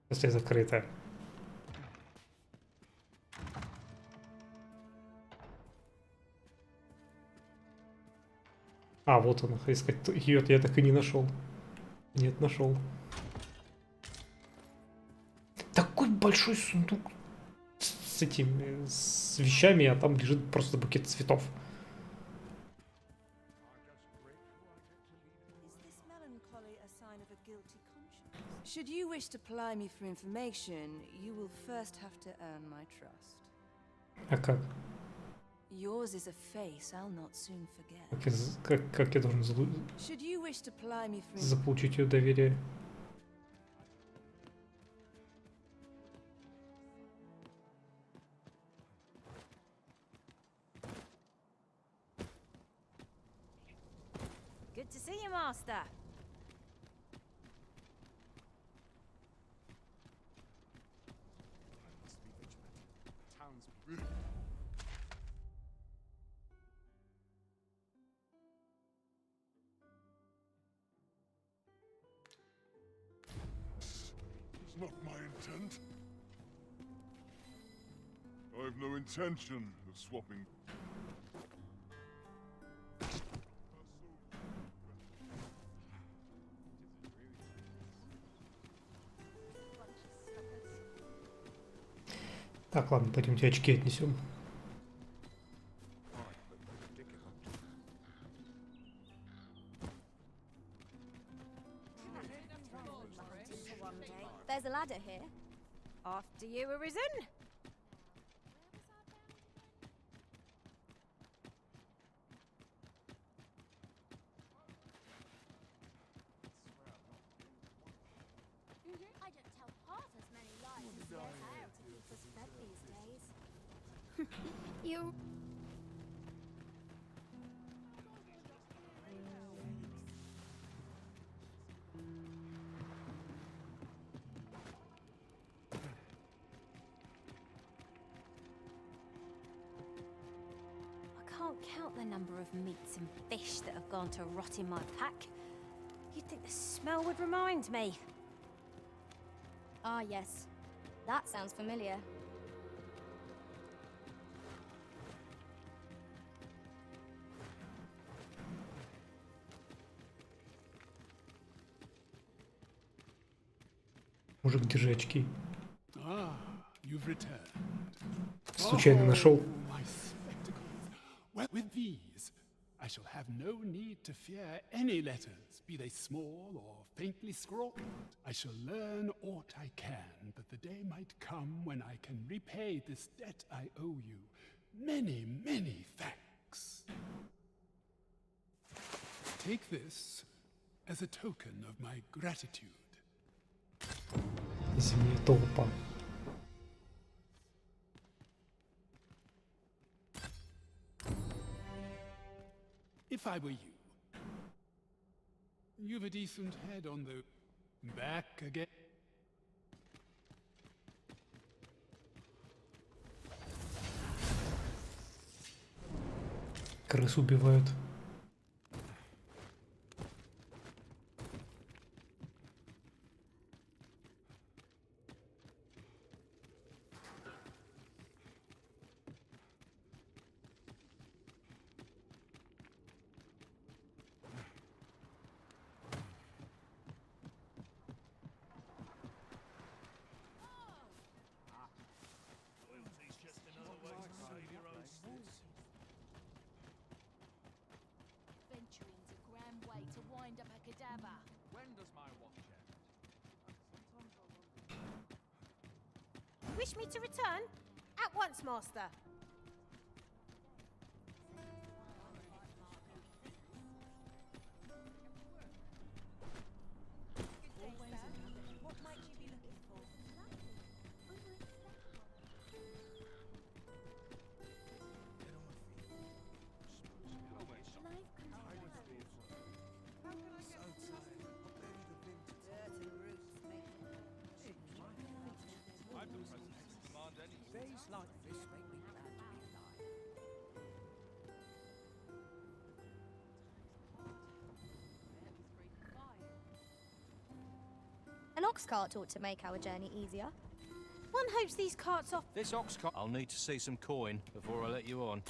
Если закрыто. А, вот она, искать ее я так и не нашел. Нет, нашел. Такой большой сундук с этими, с вещами, а там лежит просто букет цветов. Should you wish to ply me for information, you will first have to earn my trust. А как? Yours is a face I'll not soon forget. Как я должен Should you wish to ply me for заполучить ее доверие? Good to see you, Master. It's not my intent. I've no intention of swapping. Так, ладно, пойдемте очки отнесем. There's a ladder here. After you, Arisen. I don't tell half as many lies as there's how to keep us fed these days. You... I can't count the number of meats and fish that have gone to rot in my pack. You'd think the smell would remind me. Ah, yes. That sounds familiar. Мужик, держи очки. Ah, you've returned. Случайно нашел. My spectacles. Well, with these, I shall have no need to fear any letters, be they small or faintly scrawled. I shall learn aught I can, but the day might come when I can repay this debt I owe you. Many, many thanks. Take this as a token of my gratitude. Извини, толпа. If I were you, you've a decent head on the back again. Крыс убивают. Venturing's a grand way to wind up a cadaver. When does my watch end? Wish me to return? At once, Master. What might you be looking for? I'm the president to command any. Days like this make me glad to be alive. An ox cart ought to make our journey easier. One hopes these carts off. This ox cart. I'll need to see some coin before I let you on.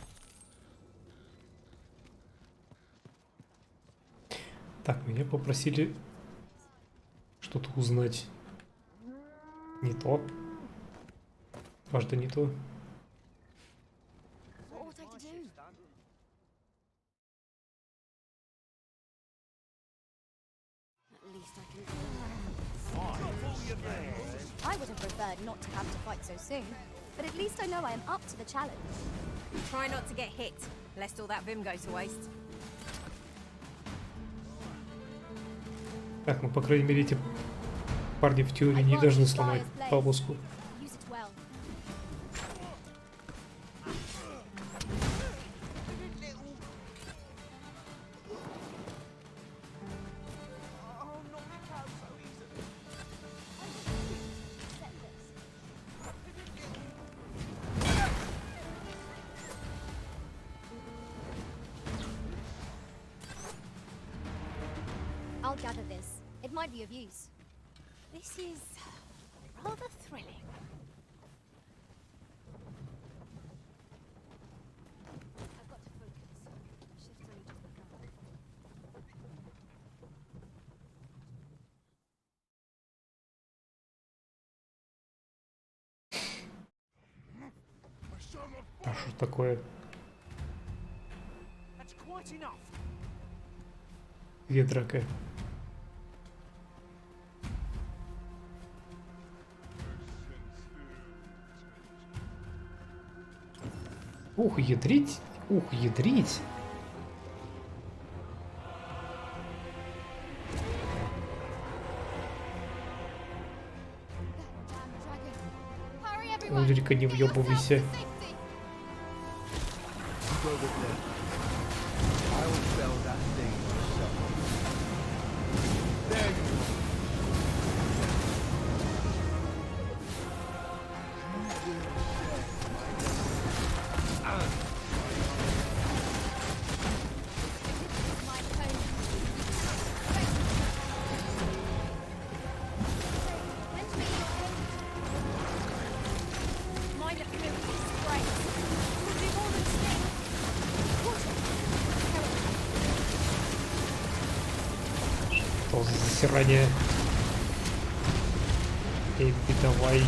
Так, меня попросили что-то узнать. Не то. Важно не то. What ought I to do? At least I can. preferred not to have to fight so soon, but at least I know I am up to the challenge. Try not to get hit, lest all that vim go to waste. Так, ну, по крайней мере, эти парни в теории не должны сломать повозку. Use it well. I'll gather this. It might be of use. This is rather thrilling. I've got to focus. Shift's only just begun. А что такое? That's quite enough. Ветрака. Ух, ядрить! Ух, ядрить! Ульрика, не въебывайся. Что за засирание? Эй, давай.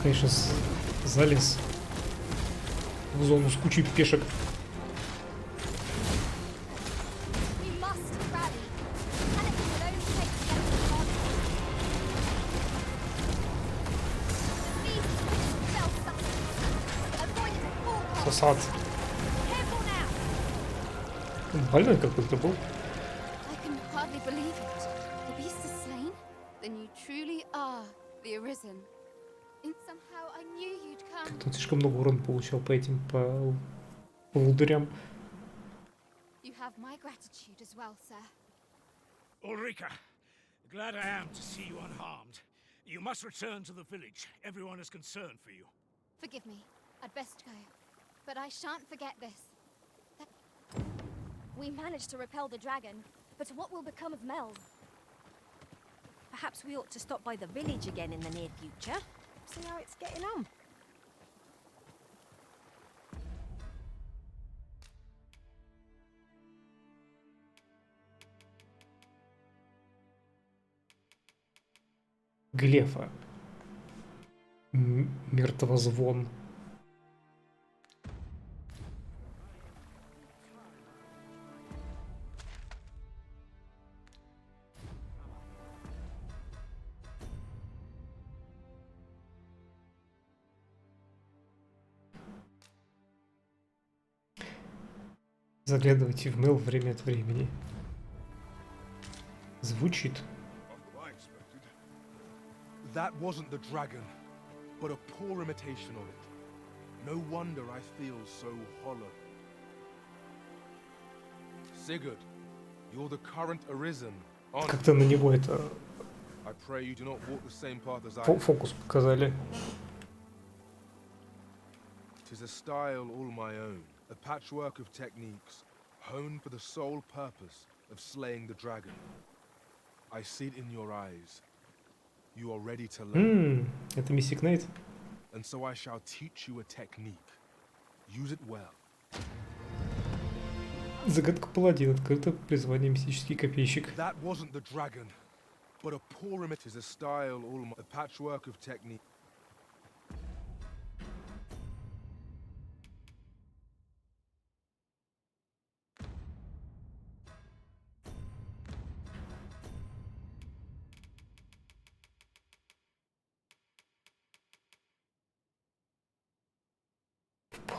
Конечно, залез в зону с кучей пешек. Сосад. Больной какой-то был. Как-то он слишком много урона получал по этим, по волдырям. Ulrika, glad I am to see you unharmed. You must return to the village. Everyone is concerned for you. Forgive me. I'd best go. But I shan't forget this. We managed to repel the dragon, but what will become of Mel? Perhaps we ought to stop by the village again in the near future. See how it's getting on. Глефа. Мертвозвон. Заглядывайте в мейл время от времени. Звучит. That wasn't the dragon, but a poor imitation of it. No wonder I feel so hollow. Sigurd, you're the current Arisen. Как-то на него это I pray you do not walk the same path as I. Фокус показали. is a style all my own, a patchwork of techniques, honed for the sole purpose of slaying the dragon. I see it in your eyes. You are ready to learn. Это Mystic Knight. And so I shall teach you a technique. Use it well. Загадка паладин. Открыто призвание мистический копейщик. That wasn't the dragon, but a poor image is a style all my, a patchwork of technique.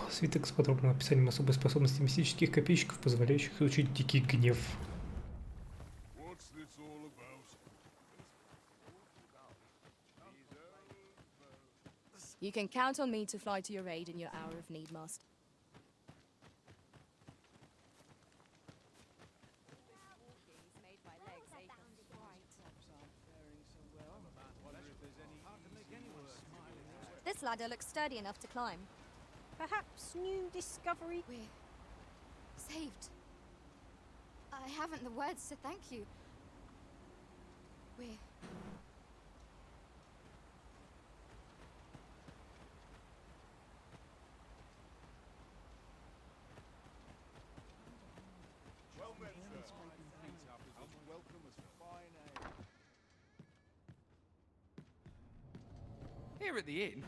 Свиток с подробным описанием особой способности мистических копейщиков, позволяющих изучить дикий гнев. You can count on me to fly to your aid in your hour of need, Master. This ladder looks sturdy enough to climb. Perhaps new discovery? We're saved. I haven't the words to thank you. We're... Well met, sir. Welcome as fine ale. Here at the inn,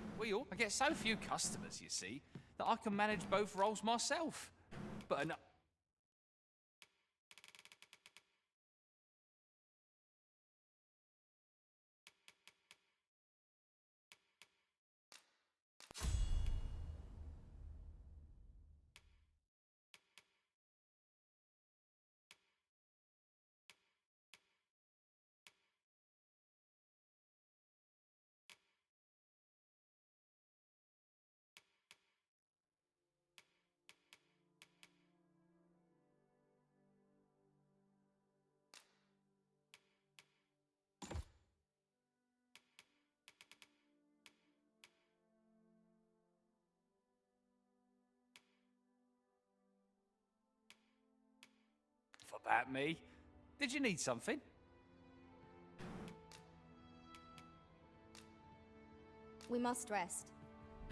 I get so few customers, you see, that I can manage both roles myself. But about me, did you need something? We must rest,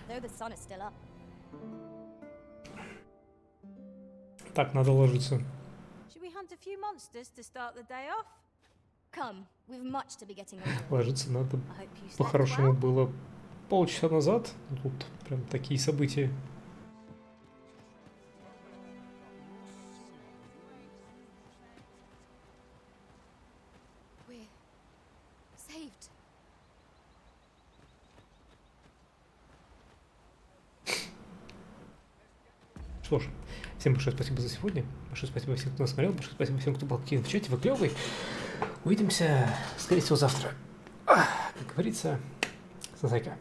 though the sun is still up. Так, надо ложиться. Should we hunt a few monsters to start the day off? Come, we've much to be getting over. Ложиться надо по-хорошему было полчаса назад. Тут прям такие события. We're saved. Что ж, всем большое спасибо за сегодня. Большое спасибо всем, кто нас смотрел. Большое спасибо всем, кто был активен в чате. Вы клёвый. Увидимся, скорее всего, завтра. Как говорится, сосайка.